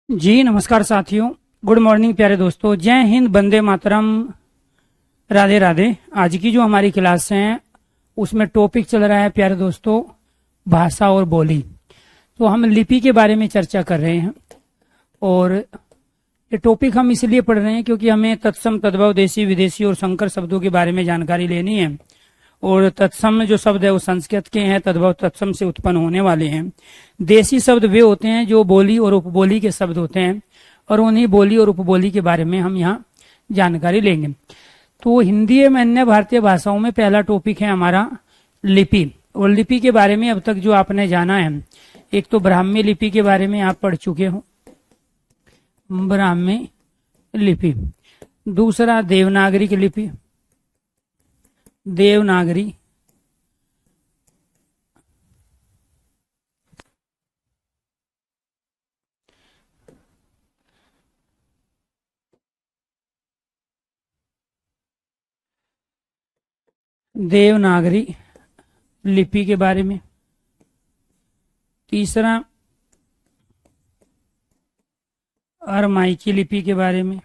जी नमस्कार साथियों। Good morning प्यारे दोस्तों। जय हिंद, वंदे मातरम, राधे राधे। आज की जो हमारी क्लास है उसमें टॉपिक चल रहा है प्यारे दोस्तों, भाषा और बोली। तो हम लिपि के बारे में चर्चा कर रहे हैं और ये टॉपिक हम इसलिए पढ़ रहे हैं क्योंकि हमें तत्सम, तद्भव, देशी, विदेशी और संकर शब्दों के बारे में जानकारी लेनी है। और तत्सम जो शब्द है वो संस्कृत के हैं, तद्भव तत्सम से उत्पन्न होने वाले हैं। देशी शब्द वे होते हैं जो बोली और उपबोली के शब्द होते हैं और उन्हीं बोली और उपबोली के बारे में हम यहाँ जानकारी लेंगे। तो हिंदी एवं अन्य भारतीय भाषाओं में पहला टॉपिक है हमारा लिपि। और लिपि के बारे में अब तक जो आपने जाना है, एक तो ब्राह्मी लिपि के बारे में आप पढ़ चुके हो, ब्राह्मी लिपि। दूसरा देवनागरी की लिपि, देवनागरी। देवनागरी लिपि के बारे में। तीसरा अरमाइकी लिपि के बारे में,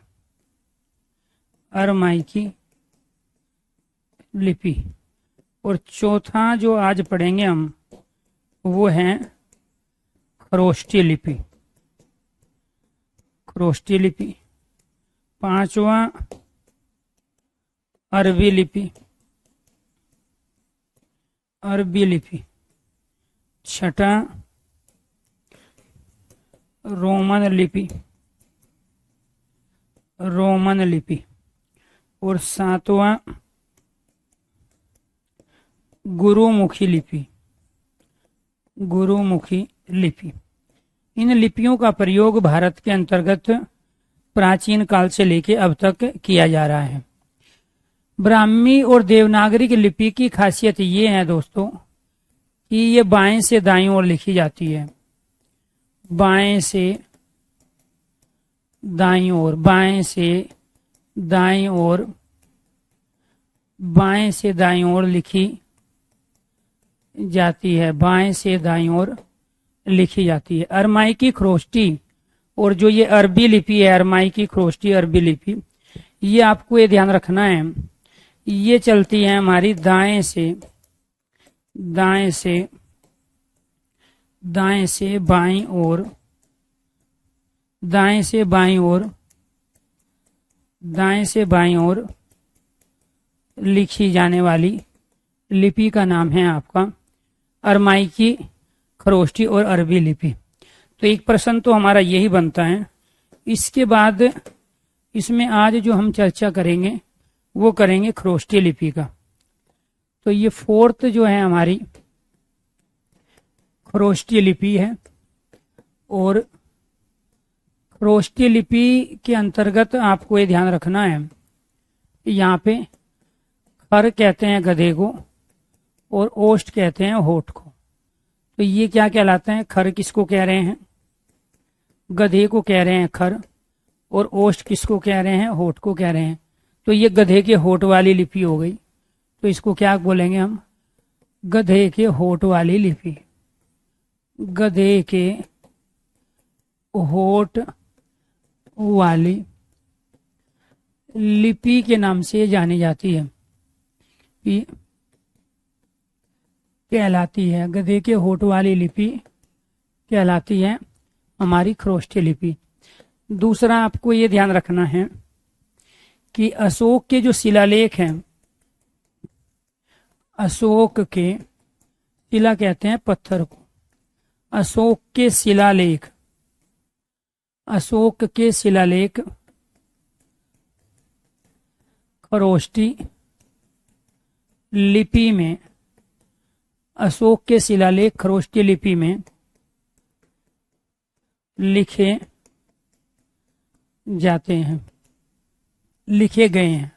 अरमाइकी लिपि। और चौथा जो आज पढ़ेंगे हम वो है खरोष्टी लिपि, खरोष्टी लिपि। पांचवा अरबी लिपि, अरबी लिपि। छठा रोमन लिपि, रोमन लिपि। और सातवां गुरुमुखी लिपि, गुरुमुखी लिपि। इन लिपियों का प्रयोग भारत के अंतर्गत प्राचीन काल से लेकर अब तक किया जा रहा है। ब्राह्मी और देवनागरी की लिपि की खासियत ये है दोस्तों कि ये बाएं से दाईं ओर लिखी जाती है, बाएं से दाईं ओर, बाएं से दाईं ओर, बाएं से दाईं ओर लिखी जाती है, बाएं से दाईं ओर लिखी जाती है। अरमाइकी खरोष्टी और जो ये अरबी लिपि है, अरमाइकी खरोष्टी अरबी लिपि, ये आपको ये ध्यान रखना है, ये चलती है हमारी दाएं से, दाएं से, दाएं से बाईं ओर, दाएं से बाईं ओर, दाएं से बाईं ओर लिखी जाने वाली लिपि का नाम है आपका अरमाइकी खरोष्टी और अरबी लिपि। तो एक प्रश्न तो हमारा यही बनता है। इसके बाद इसमें आज जो हम चर्चा करेंगे वो करेंगे खरोष्टी लिपि का। तो ये फोर्थ जो है हमारी खरोष्टी लिपि है। और खरोष्टी लिपि के अंतर्गत आपको ये ध्यान रखना है, यहाँ पे खर कहते हैं गधे को और ओष्ठ कहते हैं होठ को। तो ये क्या कहलाता है? खर किसको कह रहे हैं? गधे को कह रहे हैं खर। और ओष्ठ किसको कह रहे हैं? होठ को कह रहे हैं। तो ये गधे के होठ वाली लिपि हो गई। तो इसको क्या बोलेंगे हम? गधे के होठ वाली लिपि, गधे के होठ वाली लिपि के नाम से जानी जाती है, कहलाती है। गधे के होठ वाली लिपि कहलाती है हमारी खरोष्टी लिपि। दूसरा आपको ये ध्यान रखना है कि अशोक के जो शिलालेख हैं, अशोक के, शिला कहते हैं पत्थर को, अशोक के शिलालेख, अशोक के शिलालेख खरोष्टी लिपि में, अशोक के शिलालेख खरोष्टी लिपि में लिखे जाते हैं, लिखे गए हैं।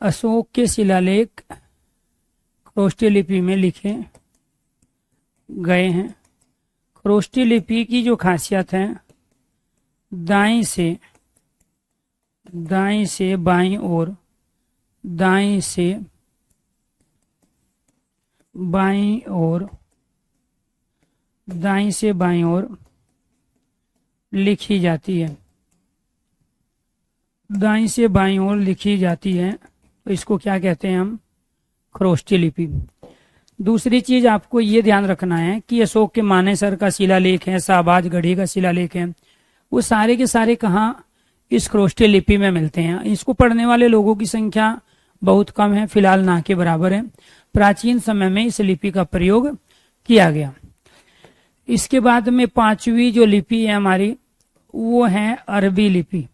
अशोक के शिलालेख खरोष्टी लिपि में लिखे गए हैं। खरोष्टी लिपि की जो खासियत है, दाईं से बाईं ओर, दाईं से बाईं ओर, दाईं से बाईं ओर लिखी जाती है, दाईं से बाईं ओर लिखी जाती है, तो इसको क्या कहते हैं हम? खरोष्ठी लिपि। दूसरी चीज आपको ये ध्यान रखना है कि अशोक के मानेसर का शिलालेख है, शाहबाज गढ़ी का शिलालेख है, वो सारे के सारे कहाँ? इस खरोष्ठी लिपि में मिलते हैं। इसको पढ़ने वाले लोगों की संख्या बहुत कम है, फिलहाल ना के बराबर है। प्राचीन समय में इस लिपि का प्रयोग किया गया। इसके बाद में पांचवी जो लिपि है हमारी, वो है अरबी लिपि।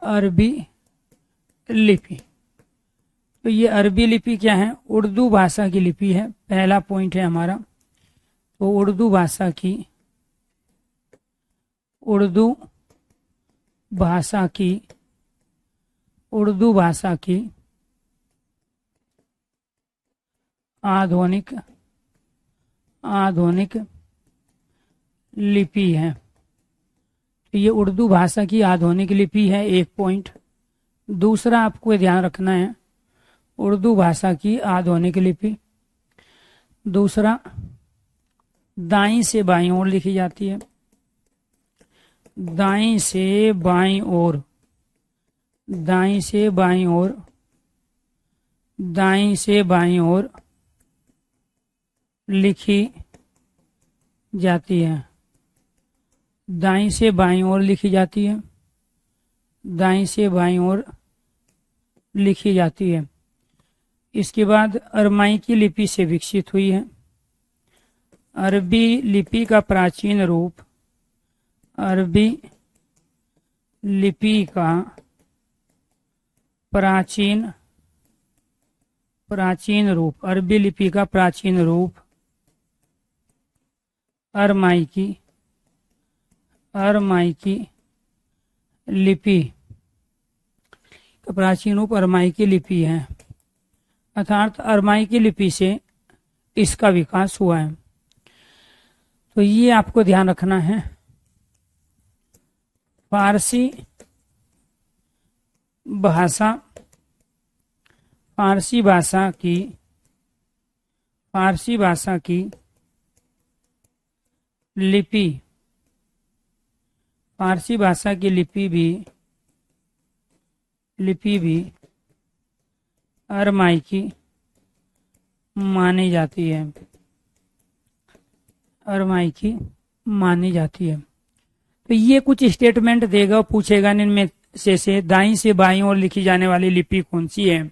अरबी लिपि, तो ये अरबी लिपि क्या है? उर्दू भाषा की लिपि है। पहला पॉइंट है हमारा, तो उर्दू भाषा की आधुनिक लिपि है। तो ये उर्दू भाषा की आधुनिक लिपि है, एक पॉइंट। दूसरा आपको ध्यान रखना है, उर्दू भाषा की आधुनिक लिपि। दूसरा, दाईं से बाईं ओर लिखी जाती है। दाईं से बाईं ओर, दाईं से बाईं ओर, दाईं से बाईं ओर लिखी जाती है। दाईं से बाईं ओर लिखी जाती है। दाईं से बाईं ओर लिखी जाती है। इसके बाद अरमाई की लिपि से विकसित हुई है। अरबी लिपि का प्राचीन रूप, अरबी लिपि का प्राचीन रूप, अरबी लिपि का प्राचीन रूप अरमाई की लिपि का प्राचीन रूप अरमाई की लिपि है, अर्थात अरमाई की लिपि से इसका विकास हुआ है। तो ये आपको ध्यान रखना है। फारसी भाषा की लिपि, फारसी भाषा की लिपि भी अरमाई की मानी जाती है। अरमाई की मानी जाती है। तो ये कुछ स्टेटमेंट देगा, पूछेगा इनमें से दाईं से बाईं ओर लिखी जाने वाली लिपि कौन सी है,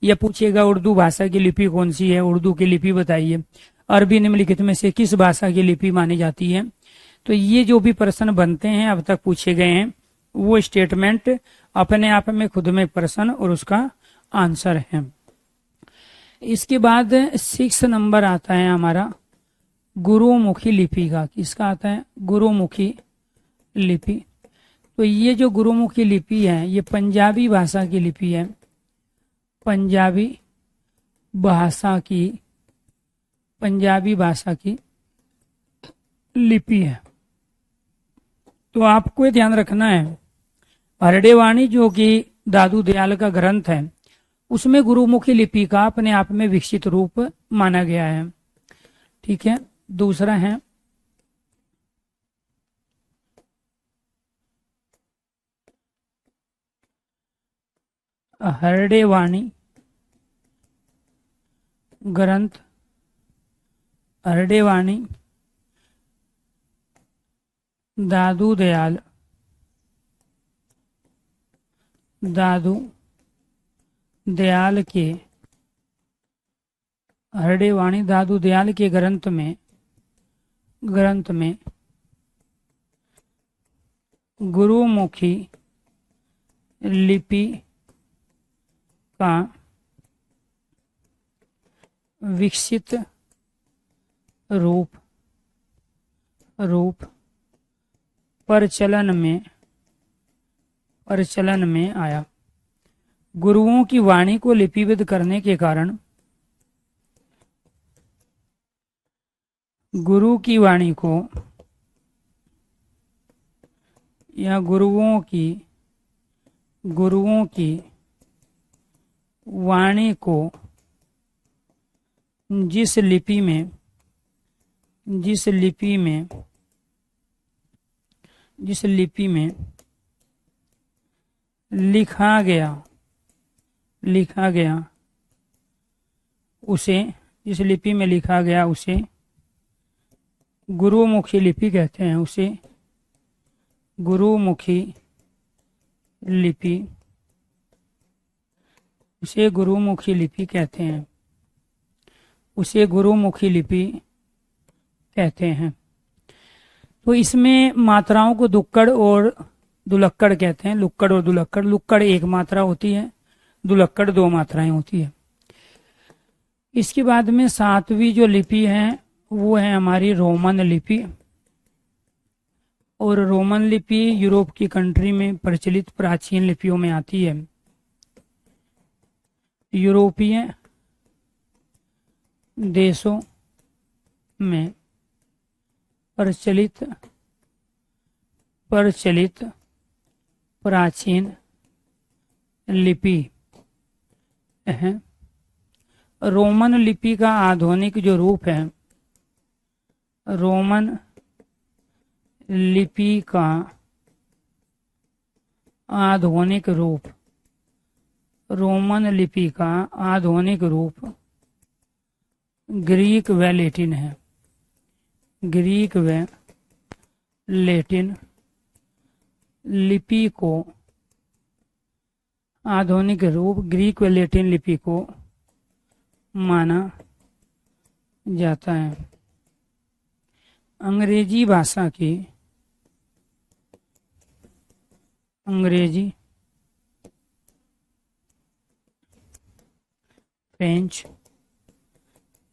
या पूछेगा उर्दू भाषा की लिपि कौन सी है, उर्दू की लिपि बताइए। अरबी निम्नलिखित में से किस भाषा की लिपि मानी जाती है। तो ये जो भी प्रश्न बनते हैं अब तक पूछे गए हैं, वो स्टेटमेंट अपने आप में खुद में प्रश्न और उसका आंसर है। इसके बाद 6 नंबर आता है हमारा गुरुमुखी लिपि का। किसका आता है? गुरुमुखी लिपि। तो ये जो गुरुमुखी लिपि है, ये पंजाबी भाषा की लिपि है। पंजाबी भाषा की लिपि है। तो आपको ध्यान रखना है, हरडेवाणी जो कि दादू दयाल का ग्रंथ है, उसमें गुरुमुखी लिपि का अपने आप में विकसित रूप माना गया है। ठीक है। दूसरा है हरडेवाणी ग्रंथ, हरडेवाणी दादू दयाल के हरडेवाणी दादू दयाल के ग्रंथ में गुरुमुखी लिपि का विकसित रूप प्रचलन में आया। गुरुओं की वाणी को लिपिबद्ध करने के कारण गुरु की वाणी को या गुरुओं की वाणी को जिस लिपि में जिस लिपि में लिखा गया उसे, जिस लिपि में लिखा गया उसे गुरुमुखी लिपि कहते हैं। उसे गुरुमुखी लिपि, उसे गुरुमुखी लिपि कहते हैं। उसे गुरुमुखी लिपि कहते हैं। तो इसमें मात्राओं को दुक्कड़ और दुलक्कड़ कहते हैं। लुक्कड़ और दुलक्कड़। लुक्कड़ एक मात्रा होती है, दुलक्कड़ दो मात्राएं होती है। इसके बाद में 7वीं जो लिपि है वो है हमारी रोमन लिपि। और रोमन लिपि यूरोप की कंट्री में प्रचलित प्राचीन लिपियों में आती है। यूरोपीय देशों में प्रचलित प्राचीन लिपि है। रोमन लिपि का आधुनिक जो रूप है, रोमन लिपि का आधुनिक रूप, रोमन लिपि का आधुनिक रूप ग्रीक व लैटिन है। ग्रीक व लैटिन लिपि को, आधुनिक रूप ग्रीक व लैटिन लिपि को माना जाता है। अंग्रेजी भाषा की, अंग्रेजी, फ्रेंच,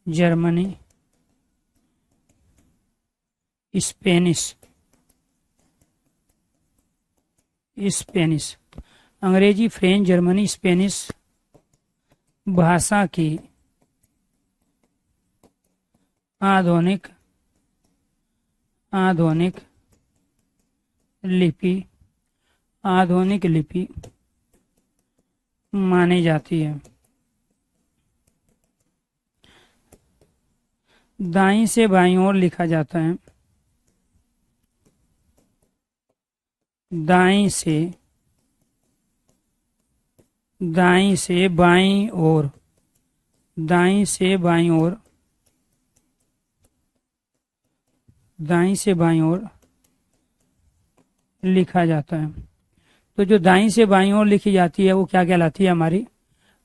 जर्मनी, स्पेनिश, अंग्रेजी, फ्रेंच, जर्मनी, स्पेनिश भाषा की आधुनिक लिपि मानी जाती है। दाईं से बाईं ओर लिखा जाता है। दाईं से बाईं ओर, दाईं से बाईं ओर, दाईं से बाईं ओर लिखा जाता है। तो जो दाईं से बाईं ओर लिखी जाती है वो क्या कहलाती है? हमारी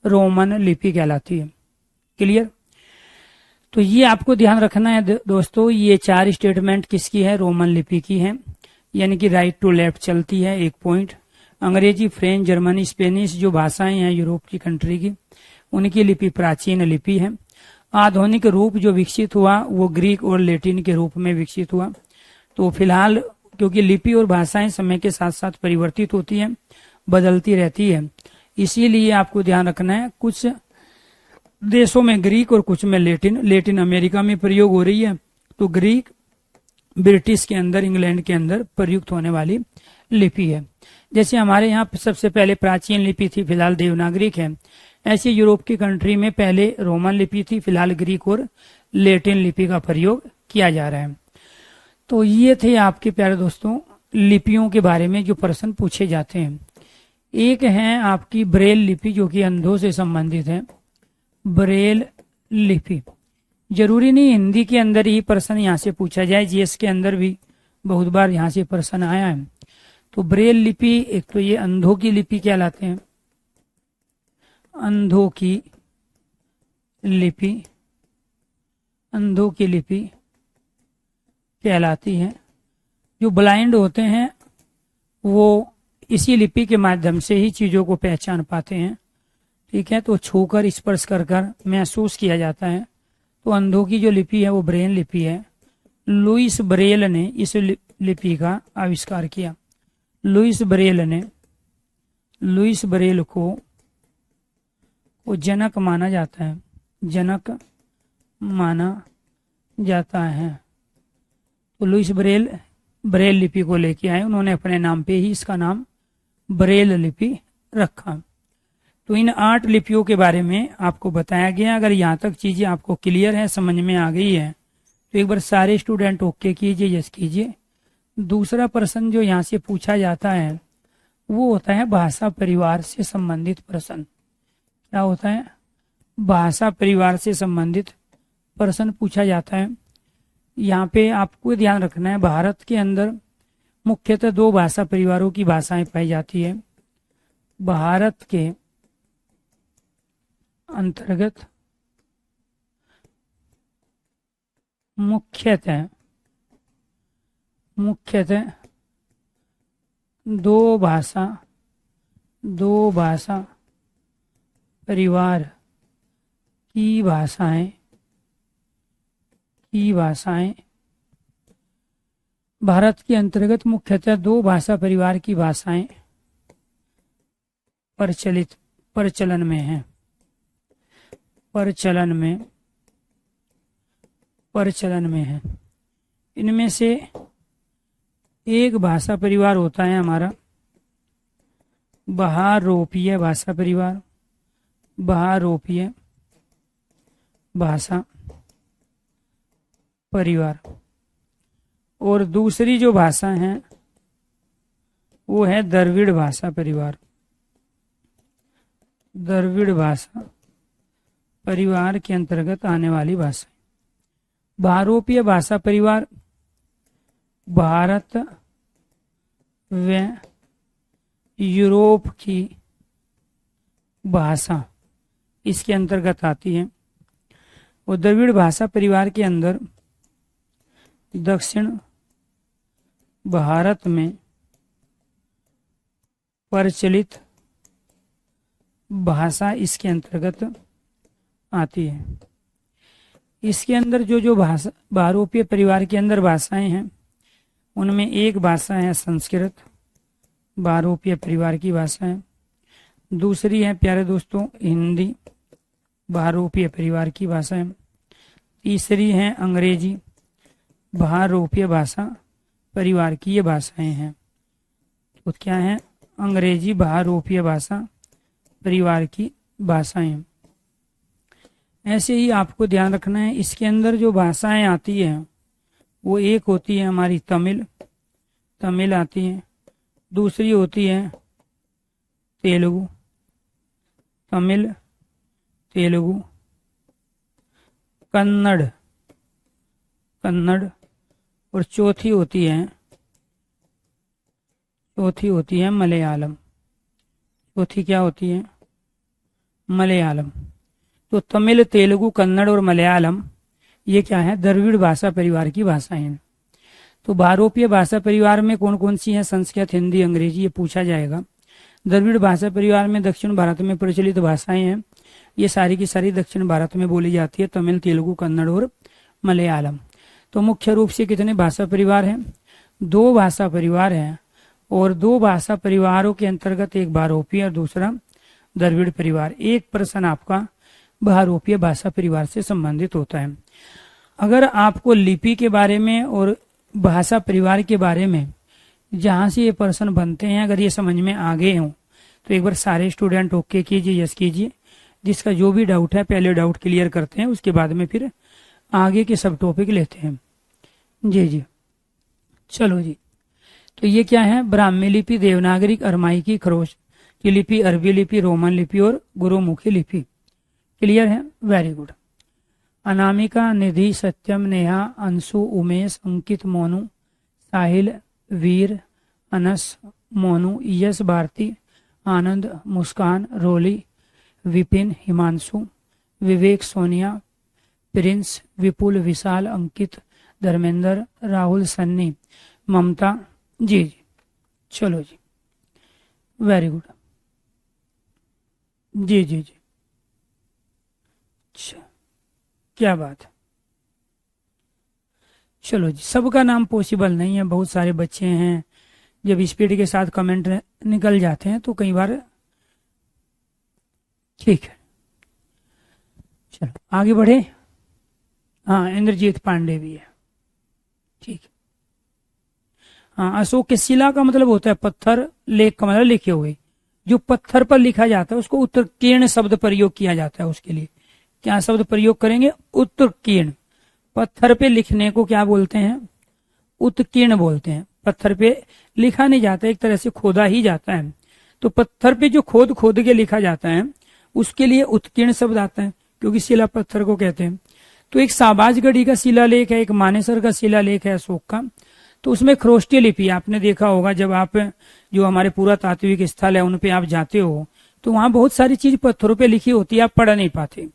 रोमन लिपि कहलाती है। क्लियर? तो ये आपको ध्यान रखना है दोस्तों, ये 4 स्टेटमेंट किसकी है? रोमन लिपि की है, यानी कि राइट टू लेफ्ट चलती है। एक पॉइंट, अंग्रेजी, फ्रेंच, जर्मनी, स्पेनिश जो भाषाएं हैं यूरोप की कंट्री की, उनकी लिपि प्राचीन लिपि है। आधुनिक रूप जो विकसित हुआ वो ग्रीक और लैटिन के रूप में विकसित हुआ। तो फिलहाल क्योंकि लिपि और भाषाएं समय के साथ साथ परिवर्तित होती हैं, बदलती रहती है, इसीलिए आपको ध्यान रखना है कुछ देशों में ग्रीक और कुछ में लैटिन। लैटिन अमेरिका में प्रयोग हो रही है, तो ग्रीक ब्रिटिश के अंदर, इंग्लैंड के अंदर प्रयुक्त होने वाली लिपि है। जैसे हमारे यहाँ सबसे पहले प्राचीन लिपि थी, फिलहाल देवनागरिक है। ऐसे यूरोप की कंट्री में पहले रोमन लिपि थी, फिलहाल ग्रीक और लैटिन लिपि का प्रयोग किया जा रहा है। तो ये थे आपके प्यारे दोस्तों लिपियों के बारे में जो प्रश्न पूछे जाते हैं। एक है आपकी ब्रेल लिपि जो कि अंधों से संबंधित है। ब्रेल लिपि जरूरी नहीं हिंदी के अंदर ही प्रश्न यहाँ से पूछा जाए, जीएस के अंदर भी बहुत बार यहाँ से प्रश्न आया है। तो ब्रेल लिपि, एक तो ये अंधों की लिपि कहलाते हैं, अंधों की लिपि, अंधों की लिपि कहलाती है। जो ब्लाइंड होते हैं वो इसी लिपि के माध्यम से ही चीजों को पहचान पाते हैं। ठीक है, तो छूकर, स्पर्श कर कर महसूस किया जाता है। तो अंधों की जो लिपि है वो ब्रेल लिपि है। लुइस ब्रेल ने इस लिपि का आविष्कार किया। लुइस ब्रेल को जनक माना जाता है, जनक माना जाता है। तो लुइस ब्रेल ब्रेल लिपि को लेके आए, उन्होंने अपने नाम पे ही इसका नाम ब्रेल लिपि रखा। तो इन 8 लिपियों के बारे में आपको बताया गया। अगर यहाँ तक चीजें आपको क्लियर है, समझ में आ गई है, तो एक बार सारे स्टूडेंट ओके कीजिए, यस कीजिए। दूसरा प्रश्न जो यहाँ से पूछा जाता है वो होता है भाषा परिवार से संबंधित प्रश्न। क्या होता है? भाषा परिवार से संबंधित प्रश्न पूछा जाता है। यहाँ पे आपको ध्यान रखना है, भारत के अंदर मुख्यतः 2 भाषा परिवारों की भाषाएं पाई जाती है। भारत के अंतर्गत मुख्यतः 2 भाषा परिवार की भाषाएं भारत के अंतर्गत मुख्यतः 2 भाषा परिवार की भाषाएं प्रचलन में हैं। इनमें से एक भाषा परिवार होता है हमारा बहारोपीय भाषा परिवार, बहारोपीय भाषा परिवार। और दूसरी जो भाषा है वो है द्रविड़ भाषा परिवार। द्रविड़ भाषा परिवार के अंतर्गत आने वाली भाषा। बहारोपीय भाषा परिवार भारत व यूरोप की भाषा इसके अंतर्गत आती है। और द्रविड़ भाषा परिवार के अंदर दक्षिण भारत में प्रचलित भाषा इसके अंतर्गत आती है। इसके अंदर जो भाषा बहारोपीय परिवार के अंदर भाषाएं हैं उनमें एक भाषा है संस्कृत, बहारोपीय परिवार की भाषा है। दूसरी है प्यारे दोस्तों हिंदी, बहारोपीय परिवार की भाषा है। तीसरी है अंग्रेजी, बहारोपीय भाषा परिवार की ये भाषाएं हैं। तो क्या है? अंग्रेजी बहारोपीय भाषा परिवार की भाषाएं। ऐसे ही आपको ध्यान रखना है, इसके अंदर जो भाषाएं आती है वो एक होती है हमारी तमिल आती है। दूसरी होती है तेलुगु, कन्नड़ और चौथी होती है मलयालम। चौथी क्या होती है? मलयालम। तो तमिल, तेलुगु, कन्नड़ और मलयालम ये क्या है? द्रविड़ भाषा परिवार की भाषाएं हैं। तो बहारोपीय भाषा परिवार में कौन कौन सी हैं? संस्कृत, हिंदी, अंग्रेजी, ये पूछा जाएगा। द्रविड़ भाषा परिवार में दक्षिण भारत में प्रचलित भाषाएं हैं, ये सारी की सारी दक्षिण भारत में बोली जाती है, तमिल, तेलुगु, कन्नड़ और मलयालम। तो मुख्य रूप से कितने भाषा परिवार हैं? 2 भाषा परिवार हैं। और 2 भाषा परिवारों के अंतर्गत एक बहारोपीय और दूसरा द्रविड़ परिवार। एक प्रश्न आपका बहारोपीय भाषा परिवार से संबंधित होता है। अगर आपको लिपि के बारे में और भाषा परिवार के बारे में जहां से ये प्रश्न बनते हैं अगर ये समझ में आ गए हों तो एक बार सारे स्टूडेंट ओके कीजिए, यस कीजिए। जिसका जो भी डाउट है पहले डाउट क्लियर करते हैं, उसके बाद में फिर आगे के सब टॉपिक लेते हैं। जी चलो जी। तो ये क्या है? ब्राह्मी लिपि, देवनागरिक, अरमाइकी, खरोश की लिपि, अरबी लिपि, रोमन लिपि और गुरुमुखी लिपि। क्लियर है? Very good. अनामिका, निधि, सत्यम, नेहा, अंशु, उमेश, अंकित, मोनू, साहिल, वीर, अनस, मोनू, यश, भारती, आनंद, मुस्कान, रोली, विपिन, हिमांशु, विवेक, सोनिया, प्रिंस, विपुल, विशाल, अंकित, धर्मेंद्र, राहुल, सन्नी, ममता। जी चलो जी, वेरी गुड। जी अच्छा, क्या बात है। चलो जी, सबका नाम पॉसिबल नहीं है, बहुत सारे बच्चे हैं, जब स्पीड के साथ कमेंट निकल जाते हैं तो कई बार। ठीक है, चलो आगे बढ़े। हाँ, इंद्रजीत पांडे भी है। ठीक है। हाँ, अशोक के शिला का मतलब होता है पत्थर, लेख का मतलब लिखे हुए। जो पत्थर पर लिखा जाता है उसको उत्कीर्ण शब्द प्रयोग किया जाता है। उसके लिए क्या शब्द प्रयोग करेंगे? उत्कीर्ण। पत्थर पे लिखने को क्या बोलते हैं? उत्कीर्ण बोलते हैं। पत्थर पे लिखा नहीं जाता, एक तरह से खोदा ही जाता है। तो पत्थर पे जो खोद खोद के लिखा जाता है उसके लिए उत्कीर्ण शब्द आता है, क्योंकि शिला पत्थर को कहते हैं। तो एक साबाजगढ़ी का शिलालेख है, एक मानेसर का शिलालेख है अशोक का। तो उसमें खरोष्टीय लिपि आपने देखा होगा, जब आप जो हमारे पुरातात्विक स्थल है उन पे आप जाते हो तो वहां बहुत सारी चीज पत्थरों पे लिखी होती है, आप पढ़ नहीं पाते।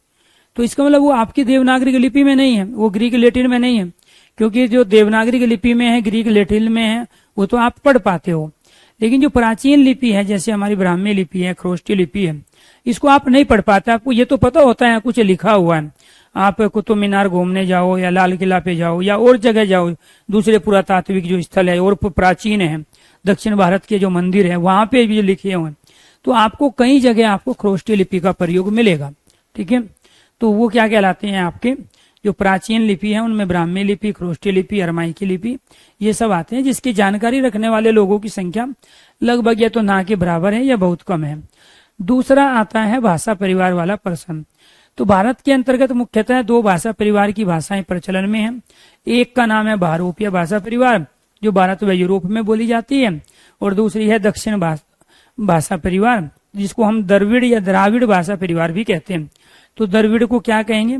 तो इसका मतलब वो आपकी देवनागरी लिपि में नहीं है, वो ग्रीक लैटिन में नहीं है, क्योंकि जो देवनागरी लिपि में है, ग्रीक लैटिन में है, वो तो आप पढ़ पाते हो। लेकिन जो प्राचीन लिपि है, जैसे हमारी ब्राह्मी लिपि है, खरोष्टी लिपि है, इसको आप नहीं पढ़ पाते। आपको ये तो पता होता है कुछ लिखा हुआ है, आप कुतुब मीनार घूमने जाओ या लाल किला पे जाओ या और जगह जाओ, दूसरे पुरातात्विक जो स्थल है और प्राचीन है, दक्षिण भारत के जो मंदिर है वहां पे भी लिखे हुए हैं, तो आपको कई जगह आपको खरोष्टी लिपि का प्रयोग मिलेगा। ठीक है, तो वो क्या कहलाते हैं, आपके जो प्राचीन लिपि है उनमें ब्राह्मी लिपि, खरोष्टी लिपि, अरमाई की लिपि, ये सब आते हैं, जिसकी जानकारी रखने वाले लोगों की संख्या लगभग या तो ना के बराबर है या बहुत कम है। दूसरा आता है भाषा परिवार वाला प्रश्न। तो भारत के अंतर्गत मुख्यतः 2 भाषा परिवार की भाषाएं प्रचलन में हैं। एक का नाम है बहुरूपीय भाषा परिवार, जो भारत व यूरोप में बोली जाती है, और दूसरी है दक्षिण भाषा परिवार, जिसको हम द्रविड़ या द्राविड़ भाषा परिवार भी कहते हैं। तो द्रविड़ को क्या कहेंगे,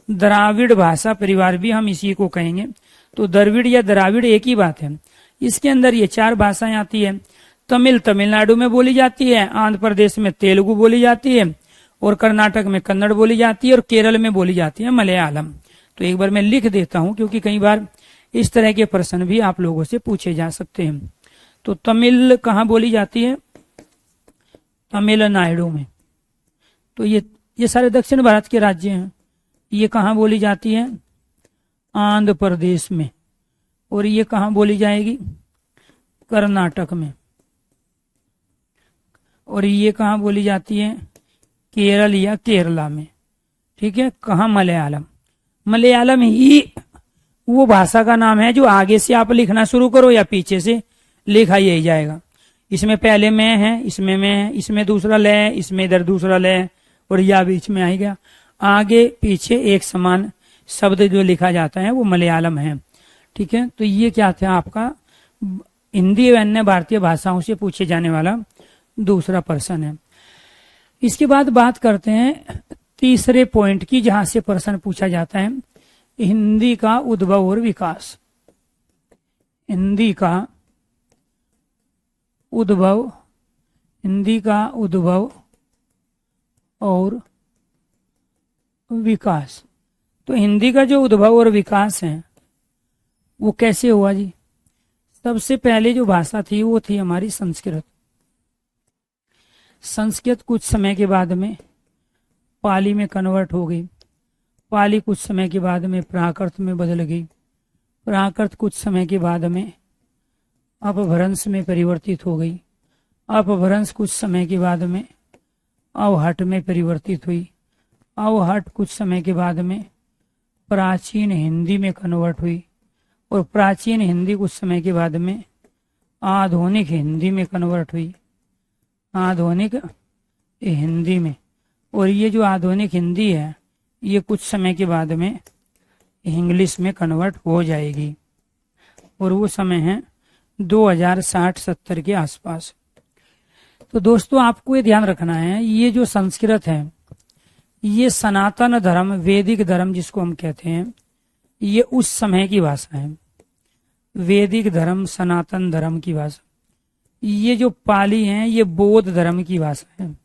द्राविड़ भाषा परिवार भी हम इसी को कहेंगे। तो द्रविड़ या द्राविड़ एक ही बात है। इसके अंदर ये 4 भाषाएं आती है। तमिल तमिलनाडु में बोली जाती है, आंध्र प्रदेश में तेलुगु बोली जाती है, और कर्नाटक में कन्नड़ बोली जाती है, और केरल में बोली जाती है मलयालम। तो एक बार मैं लिख देता हूं, क्योंकि कई बार इस तरह के प्रश्न भी आप लोगों से पूछे जा सकते हैं। तो तमिल कहाँ बोली जाती है, तमिलनाडु में। तो ये सारे दक्षिण भारत के राज्य हैं। ये कहाँ बोली जाती है, आंध्र प्रदेश में। और ये कहाँ बोली जाएगी, कर्नाटक में। और ये कहाँ बोली जाती है, केरल या केरला में। ठीक है, कहाँ, मलयालम। मलयालम ही वो भाषा का नाम है जो आगे से आप लिखना शुरू करो या पीछे से लिखा यही जाएगा। इसमें पहले मैं है, इसमें मैं है, इसमें दूसरा ले है, इसमें इधर दूसरा ले है, और या बीच में आएगा। आगे पीछे एक समान शब्द जो लिखा जाता है वो मलयालम है। ठीक है, तो ये क्या था आपका हिंदी व अन्य भारतीय भाषाओं से पूछे जाने वाला दूसरा प्रश्न है। इसके बाद बात करते हैं तीसरे पॉइंट की, जहां से प्रश्न पूछा जाता है हिंदी का उद्भव और विकास। हिंदी का उद्भव, हिंदी का उद्भव और विकास। तो हिंदी का जो उद्भव और विकास है वो कैसे हुआ जी। सबसे पहले जो भाषा थी वो थी हमारी संस्कृत। संस्कृत कुछ समय के बाद में पाली में कन्वर्ट हो गई। पाली कुछ समय के बाद में प्राकृत में बदल गई। प्राकृत कुछ समय के बाद में अपभ्रंश में परिवर्तित हो गई। अपभ्रंश कुछ समय के बाद में अवहट में परिवर्तित हुई। अवहट कुछ समय के बाद में प्राचीन हिंदी में कन्वर्ट हुई, और प्राचीन हिंदी कुछ समय के बाद में आधुनिक हिंदी में कन्वर्ट हुई। आधुनिक हिंदी में, और ये जो आधुनिक हिंदी है ये कुछ समय के बाद में इंग्लिश में कन्वर्ट हो जाएगी, और वो समय है 2060-70 के आसपास। तो दोस्तों आपको ये ध्यान रखना है, ये जो संस्कृत है ये सनातन धर्म, वैदिक धर्म जिसको हम कहते हैं, ये उस समय की भाषा है। वैदिक धर्म, सनातन धर्म की भाषा। ये जो पाली है ये बौद्ध धर्म की भाषा है।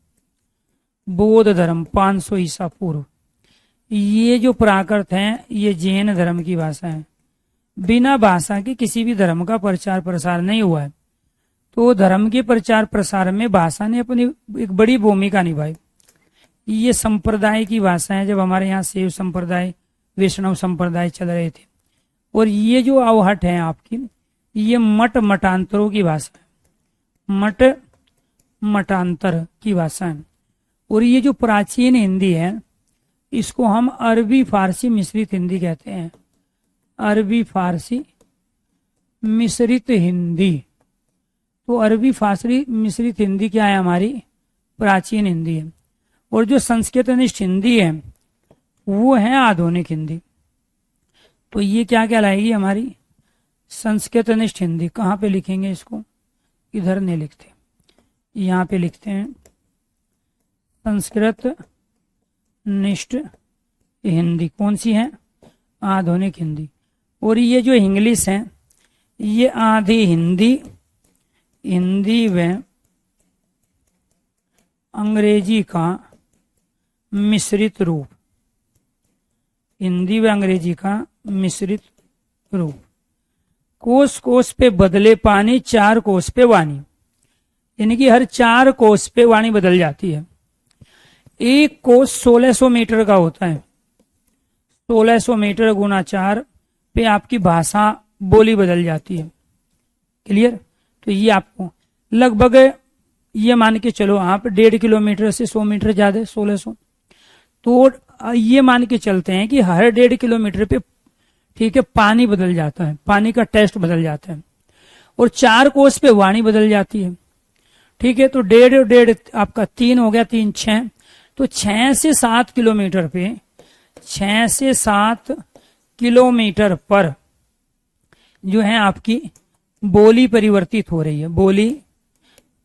बौद्ध धर्म 500 ईसा पूर्व। ये जो प्राकृत है ये जैन धर्म की भाषा है। बिना भाषा के किसी भी धर्म का प्रचार प्रसार नहीं हुआ है। तो धर्म के प्रचार प्रसार में भाषा ने अपनी एक बड़ी भूमिका निभाई। ये संप्रदाय की भाषा है। जब हमारे यहाँ शैव संप्रदाय, वैष्णव संप्रदाय चल रहे थे, और ये जो अवहट है आपकी, ये मठ मठांतरों की भाषा है। मठ मठांतर की भाषा है। और ये जो प्राचीन हिंदी है इसको हम अरबी फारसी मिश्रित हिंदी कहते हैं। अरबी फारसी मिश्रित हिंदी। तो अरबी फारसी मिश्रित हिंदी क्या है, हमारी प्राचीन हिंदी है। और जो संस्कृतनिष्ठ हिंदी है वो है आधुनिक हिंदी। तो ये क्या कहलाएगी, हमारी संस्कृतनिष्ठ हिंदी कहाँ पे लिखेंगे इसको, इधर नहीं लिखते, यहाँ पे लिखते हैं संस्कृत निष्ठ हिंदी। कौन सी है, आधुनिक हिंदी। और ये जो इंग्लिश है ये आधी हिंदी व अंग्रेजी का मिश्रित रूप, हिंदी व अंग्रेजी का मिश्रित रूप। कोस कोस पे बदले पानी, 4 कोस पे वाणी, यानी कि हर 4 कोस पे वाणी बदल जाती है। एक कोस 1600 मीटर का होता है, 1600 मीटर गुना 4 पे आपकी भाषा बोली बदल जाती है। क्लियर। तो ये आपको लगभग ये मान के चलो आप 1.5 किलोमीटर से 100 मीटर ज्यादा 1600, तो ये मान के चलते हैं कि हर 1.5 किलोमीटर पे ठीक है पानी बदल जाता है, पानी का टेस्ट बदल जाता है। और 4 कोस पे वाणी बदल जाती है। ठीक है, तो 1.5 आपका 3 हो गया, 3 6, तो 6 से 7 किलोमीटर पे, 6 से 7 किलोमीटर पर जो है आपकी बोली परिवर्तित हो रही है, बोली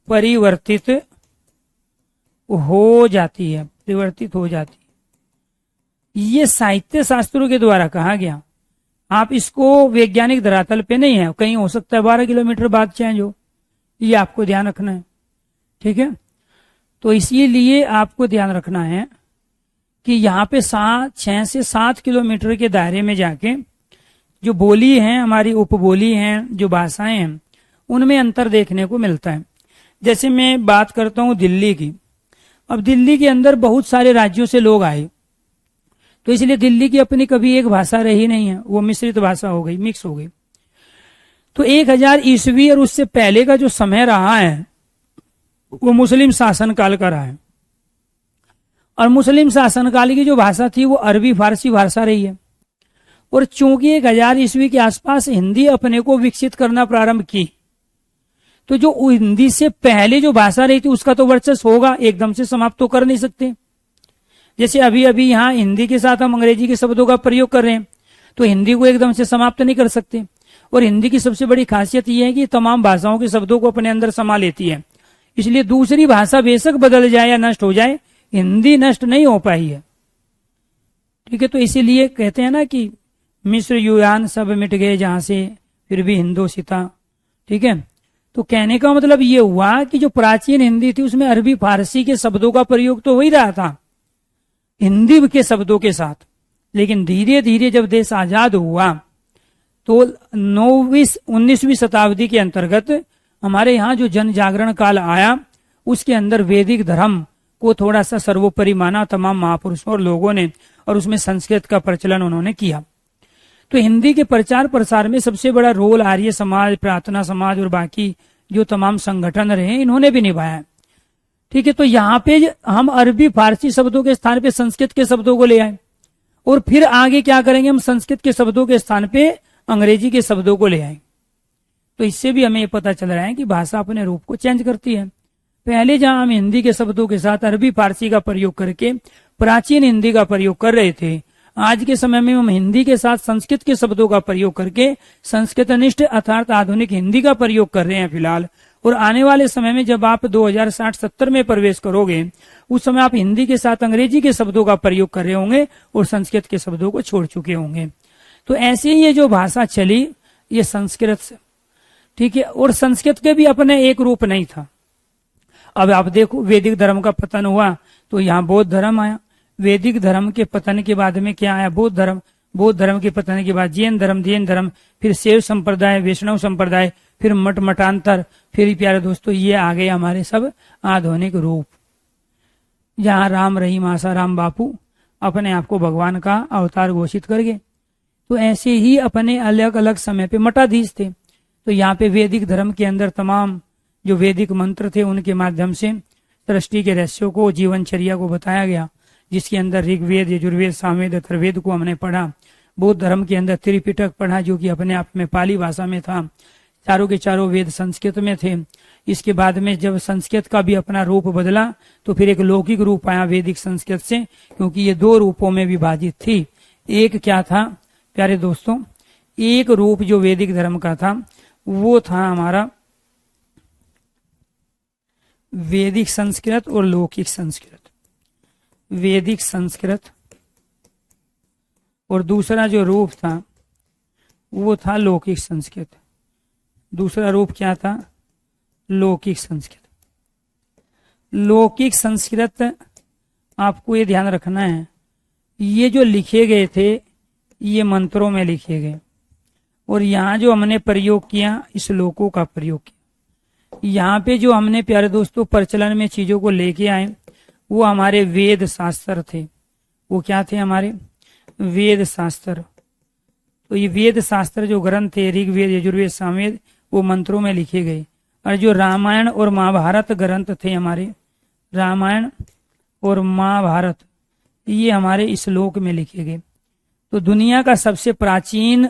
परिवर्तित हो जाती है, परिवर्तित हो जाती है। ये साहित्य शास्त्रों के द्वारा कहा गया। आप इसको वैज्ञानिक धरातल पे नहीं है, कहीं हो सकता है 12 किलोमीटर बाद चेंज हो, ये आपको ध्यान रखना है। ठीक है, तो इसीलिए आपको ध्यान रखना है कि यहाँ पे 6 से 7 किलोमीटर के दायरे में जाके जो बोली है, हमारी उपबोली हैं, जो भाषाएं हैं, उनमें अंतर देखने को मिलता है। जैसे मैं बात करता हूं दिल्ली की। अब दिल्ली के अंदर बहुत सारे राज्यों से लोग आए, तो इसलिए दिल्ली की अपनी कभी एक भाषा रही नहीं है, वो मिश्रित भाषा हो गई, मिक्स हो गई। तो 1000 ईस्वी और उससे पहले का जो समय रहा है वो मुस्लिम शासनकाल का रहा है। और मुस्लिम शासनकाल की जो भाषा थी वो अरबी फारसी भाषा रही है। और चूंकि 1000 ईस्वी के आसपास हिंदी अपने को विकसित करना प्रारंभ की, तो जो हिंदी से पहले जो भाषा रही थी उसका तो वर्चस्व होगा, एकदम से समाप्त तो कर नहीं सकते। जैसे अभी अभी यहाँ हिंदी के साथ हम अंग्रेजी के शब्दों का प्रयोग कर रहे हैं, तो हिंदी को एकदम से समाप्त नहीं कर सकते। और हिंदी की सबसे बड़ी खासियत यह है कि तमाम भाषाओं के शब्दों को अपने अंदर समा लेती है। इसलिए दूसरी भाषा बेशक बदल जाए या नष्ट हो जाए, हिंदी नष्ट नहीं हो पाई है। ठीक है, तो इसीलिए कहते हैं ना कि मिस्र यूनान सब मिट गए जहां से, फिर भी हिंदोसिता। ठीक है, तो कहने का मतलब ये हुआ कि जो प्राचीन हिंदी थी उसमें अरबी फारसी के शब्दों का प्रयोग तो हो ही रहा था हिंदी के शब्दों के साथ। लेकिन धीरे धीरे जब देश आजाद हुआ तो 19वीं शताब्दी के अंतर्गत हमारे यहाँ जो जन जागरण काल आया, उसके अंदर वैदिक धर्म को थोड़ा सा सर्वोपरि माना तमाम महापुरुषों और लोगों ने, और उसमें संस्कृत का प्रचलन उन्होंने किया। तो हिंदी के प्रचार प्रसार में सबसे बड़ा रोल आर्य समाज, प्रार्थना समाज और बाकी जो तमाम संगठन रहे, इन्होंने भी निभाया है। ठीक है, तो यहाँ पे हम अरबी फारसी शब्दों के स्थान पे संस्कृत के शब्दों को ले आए, और फिर आगे क्या करेंगे, हम संस्कृत के शब्दों के स्थान पे अंग्रेजी के शब्दों को ले आए। तो इससे भी हमें ये पता चल रहा है कि भाषा अपने रूप को चेंज करती है। पहले जहां हम हिंदी के शब्दों के साथ अरबी फारसी का प्रयोग करके प्राचीन हिंदी का प्रयोग कर रहे थे, आज के समय में हम हिंदी के साथ संस्कृत के शब्दों का प्रयोग करके संस्कृतनिष्ठ अर्थात आधुनिक हिंदी का प्रयोग कर रहे हैं फिलहाल। और आने वाले समय में जब आप 2060-70 में प्रवेश करोगे, उस समय आप हिंदी के साथ अंग्रेजी के शब्दों का प्रयोग कर रहे होंगे और संस्कृत के शब्दों को छोड़ चुके होंगे। तो ऐसे ही ये जो भाषा चली, ये संस्कृत से, ठीक है, और संस्कृत के भी अपने एक रूप नहीं था। अब आप देखो, वैदिक धर्म का पतन हुआ तो यहाँ बौद्ध धर्म आया। वैदिक धर्म के पतन के बाद में क्या आया, बौद्ध धर्म। बौद्ध धर्म के पतन के बाद जैन धर्म, फिर शैव संप्रदाय, वैष्णव संप्रदाय, फिर मठ मठांतर, फिर प्यारे दोस्तों ये आ गए हमारे सब आधुनिक रूप, जहाँ राम रहीम आसाराम बापू अपने आप को भगवान का अवतार घोषित कर गए। तो ऐसे ही अपने अलग अलग समय पे मठाधीश थे। तो यहाँ पे वैदिक धर्म के अंदर तमाम जो वैदिक मंत्र थे उनके माध्यम से सृष्टि के रहस्यों को, जीवनचर्या को बताया गया, जिसके अंदर ऋग्वेद, यजुर्वेद, सामवेद, अथर्ववेद को हमने पढ़ा। बौद्ध धर्म के अंदर त्रिपिटक पढ़ा, जो कि अपने आप में पाली भाषा में था। चारों के चारों वेद संस्कृत में थे। इसके बाद में जब संस्कृत का भी अपना रूप बदला तो फिर एक लौकिक रूप आया वैदिक संस्कृत से, क्योंकि ये 2 रूपों में विभाजित थी। एक क्या था प्यारे दोस्तों, एक रूप जो वैदिक धर्म का था वो था हमारा वैदिक संस्कृत और लौकिक संस्कृत। वैदिक संस्कृत और दूसरा जो रूप था वो था लौकिक संस्कृत। दूसरा रूप क्या था? लौकिक संस्कृत। लौकिक संस्कृत आपको ये ध्यान रखना है, ये जो लिखे गए थे ये मंत्रों में लिखे गए, और यहाँ जो हमने प्रयोग किया श्लोकों का प्रयोग किया। यहाँ पे जो हमने प्यारे दोस्तों प्रचलन में चीजों को लेके आए वो हमारे वेद शास्त्र थे। वो क्या थे? हमारे वेद शास्त्र। तो ये वेद शास्त्र जो ग्रंथ थे, ऋग्वेद, यजुर्वेद, सामवेद, वो मंत्रों में लिखे गए। और जो रामायण और महाभारत ग्रंथ थे हमारे, रामायण और महाभारत, ये हमारे श्लोक में लिखे गए। तो दुनिया का सबसे प्राचीन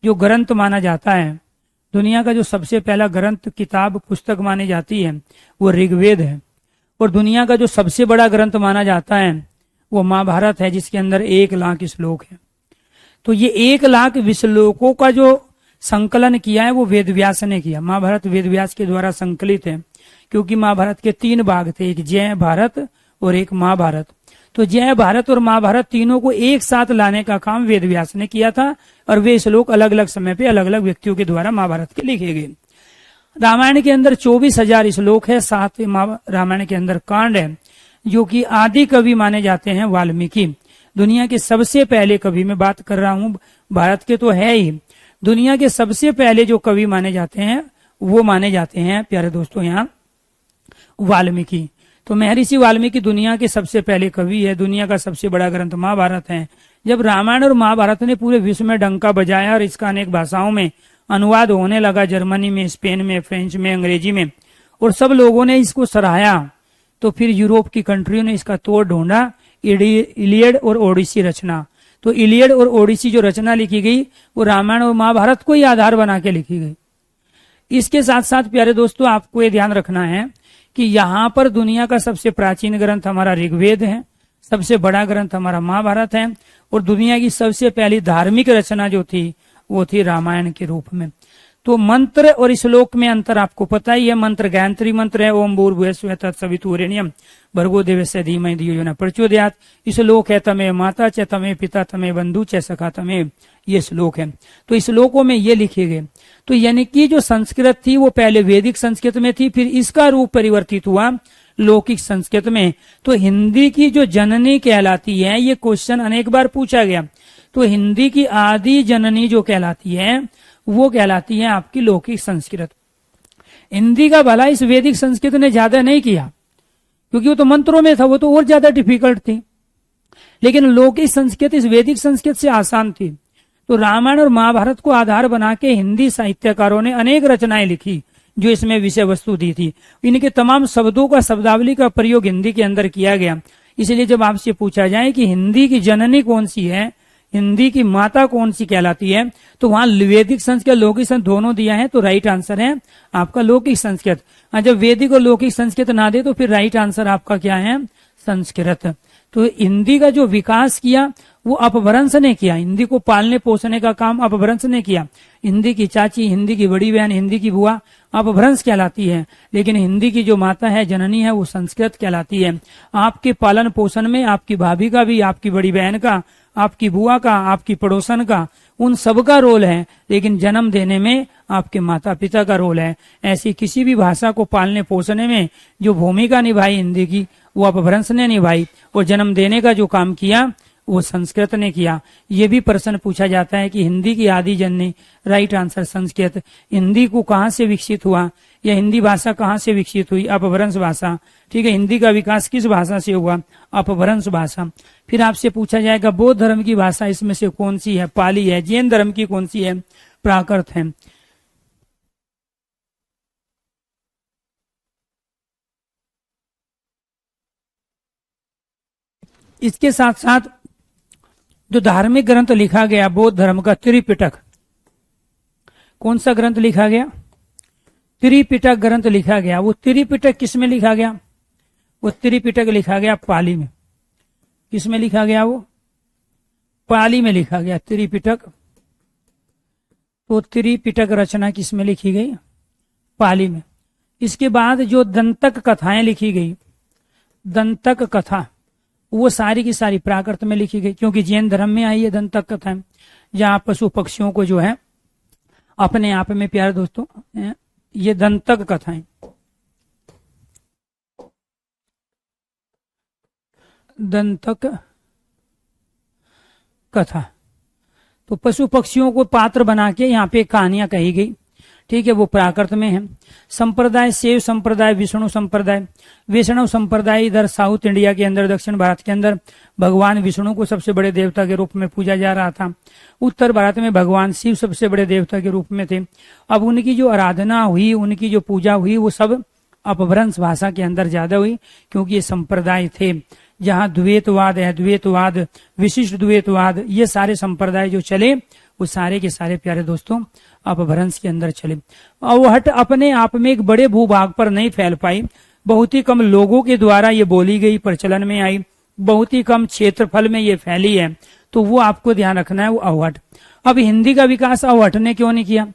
जो ग्रंथ माना जाता है, दुनिया का जो सबसे पहला ग्रंथ, किताब, पुस्तक मानी जाती है वो ऋग्वेद है। और दुनिया का जो सबसे बड़ा ग्रंथ माना जाता है वो महाभारत है, जिसके अंदर 1,00,000 श्लोक है। तो ये 1,00,000 श्लोकों का जो संकलन किया है वो वेदव्यास ने किया। महाभारत वेदव्यास के द्वारा संकलित है, क्योंकि महाभारत के 3 भाग थे, एक जय भारत और एक महाभारत। तो जय भारत और महाभारत तीनों को एक साथ लाने का काम वेदव्यास ने किया था, और वे श्लोक अलग अलग समय पे अलग अलग व्यक्तियों के द्वारा महाभारत के लिखे गए। रामायण के अंदर 24,000 श्लोक है, 7 रामायण के अंदर कांड है, जो कि आदि कवि माने जाते हैं वाल्मीकि। दुनिया के सबसे पहले कवि, मैं बात कर रहा हूं भारत के तो है ही, दुनिया के सबसे पहले जो कवि माने जाते हैं वो माने जाते हैं प्यारे दोस्तों यहाँ वाल्मीकि। तो महर्षि वाल्मीकि दुनिया के सबसे पहले कवि है। दुनिया का सबसे बड़ा ग्रंथ महाभारत है। जब रामायण और महाभारत ने पूरे विश्व में डंका बजाया और इसका अनेक भाषाओं में अनुवाद होने लगा, जर्मनी में, स्पेन में, फ्रेंच में, अंग्रेजी में, और सब लोगों ने इसको सराहाया, तो फिर यूरोप की कंट्रियों ने इसका तोड़ ढूंढा, इलियड और ओडिसी रचना। तो इलियड और ओडिसी जो रचना लिखी गई वो रामायण और महाभारत को ही आधार बना के लिखी गई। इसके साथ साथ प्यारे दोस्तों आपको ये ध्यान रखना है कि यहाँ पर दुनिया का सबसे प्राचीन ग्रंथ हमारा ऋग्वेद है, सबसे बड़ा ग्रंथ हमारा महाभारत है, और दुनिया की सबसे पहली धार्मिक रचना जो थी वो थी रामायण के रूप में। तो मंत्र और श्लोक में अंतर आपको पता ही है। मंत्र गायत्री मंत्र है, ओम भूर्भुवः स्वः तत्सवितुर्वरेण्यं भर्गो देवस्य धीमहि धियो यो नः प्रचोदयात्। श्लोक है तमेव माता च तमेव पिता तमेव बंधु च सखा तमेव, ये श्लोक है। तो श्लोकों में ये लिखे गए। तो यानी कि जो संस्कृत थी वो पहले वैदिक संस्कृत में थी, फिर इसका रूप परिवर्तित हुआ लौकिक संस्कृत में। तो हिंदी की जो जननी कहलाती है, ये क्वेश्चन अनेक बार पूछा गया। तो हिंदी की आदि जननी जो कहलाती है वो कहलाती है आपकी लौकिक संस्कृत। हिंदी का भला इस वैदिक संस्कृत ने ज्यादा नहीं किया, क्योंकि वो तो मंत्रों में था, वो तो और ज्यादा डिफिकल्ट थी। लेकिन लौकिक संस्कृत इस वैदिक संस्कृत से आसान थी। तो रामायण और महाभारत को आधार बना के हिंदी साहित्यकारों ने अनेक रचनाएं लिखी जो इसमें विषय वस्तु दी थी। इनके तमाम शब्दों का, शब्दावली का प्रयोग हिंदी के अंदर किया गया। इसलिए जब आपसे पूछा जाए कि हिंदी की जननी कौन सी है, हिंदी की माता कौन सी कहलाती है, तो वहां वैदिक संस्कृत, लौकिक संस्कृत दोनों दिया है। तो राइट आंसर है आपका लौकिक संस्कृत। जब वैदिक और लौकिक संस्कृत ना दे तो फिर राइट आंसर आपका क्या है? संस्कृत। तो हिंदी का जो विकास किया वो अपभ्रंश ने किया। हिंदी को पालने पोसने का काम अपभ्रंश ने किया। हिंदी की चाची, हिंदी की बड़ी बहन, हिंदी की बुआ अपभ्रंश कहलाती है, लेकिन हिंदी की जो माता है, जननी है, वो संस्कृत कहलाती है। आपके पालन पोषण में आपकी भाभी का भी, आपकी बड़ी बहन का, आपकी बुआ का, आपकी पड़ोसन का, उन सब का रोल है, लेकिन जन्म देने में आपके माता पिता का रोल है। ऐसी किसी भी भाषा को पालने पोषने में जो भूमिका निभाई हिंदी की, वो अपभ्रंश ने निभाई, और जन्म देने का जो काम किया वो संस्कृत ने किया। ये भी प्रश्न पूछा जाता है कि हिंदी की आदि जननी, राइट आंसर संस्कृत। हिंदी को कहाँ से विकसित हुआ, या हिंदी भाषा कहाँ से विकसित हुई? अपभ्रंश भाषा। ठीक है, हिंदी का विकास किस भाषा से हुआ? अपभ्रंश भाषा। फिर आपसे पूछा जाएगा बौद्ध धर्म की भाषा इसमें से कौन सी है? पाली है। जैन धर्म की कौन सी है? प्राकृत है। इसके साथ साथ जो धार्मिक ग्रंथ लिखा गया बौद्ध धर्म का, त्रिपिटक, कौन सा ग्रंथ लिखा गया? त्रिपिटक ग्रंथ लिखा गया। वो त्रिपिटक किस में लिखा गया? वो त्रिपिटक लिखा गया पाली में। किस में लिखा गया? वो पाली में लिखा गया त्रिपिटक। तो त्रिपिटक रचना किसमें लिखी गई? पाली में। इसके बाद जो दंतक कथाएं लिखी गई, दंतक कथा, वो सारी की सारी प्राकृत में लिखी गई, क्योंकि जैन धर्म में आई है दंतक कथाएं, जहाँ पशु पक्षियों को जो है अपने आप में, प्यारे दोस्तों, ये दंतक कथाएं, दंतक कथा, तो पशु पक्षियों को पात्र बना के यहाँ पे कहानियां कही गई, ठीक है, वो प्राकृत में है। संप्रदाय शैव संप्रदाय, विष्णु संप्रदाय। वैष्णव संप्रदाय इधर साउथ इंडिया के अंदर, दक्षिण भारत के अंदर भगवान विष्णु को सबसे बड़े देवता के रूप में पूजा जा रहा था। उत्तर भारत में भगवान शिव सबसे बड़े देवता के रूप में थे। अब उनकी जो आराधना हुई, उनकी जो पूजा हुई, वो सब अपभ्रंश भाषा के अंदर ज्यादा हुई, क्योंकि ये संप्रदाय थे जहाँ द्वैतवाद है, द्वैतवाद, विशिष्ट द्वैतवाद, ये सारे संप्रदाय जो चले, वो सारे के सारे प्यारे दोस्तों अपभ्रंश के अंदर चले। अवहट अपने आप में एक बड़े भूभाग पर नहीं फैल पाई, बहुत ही कम लोगों के द्वारा ये बोली गई, प्रचलन में आई, बहुत ही कम क्षेत्रफल में ये फैली है, तो वो आपको ध्यान रखना है, वो अवहट। अब हिंदी का विकास अवहट ने क्यों नहीं किया,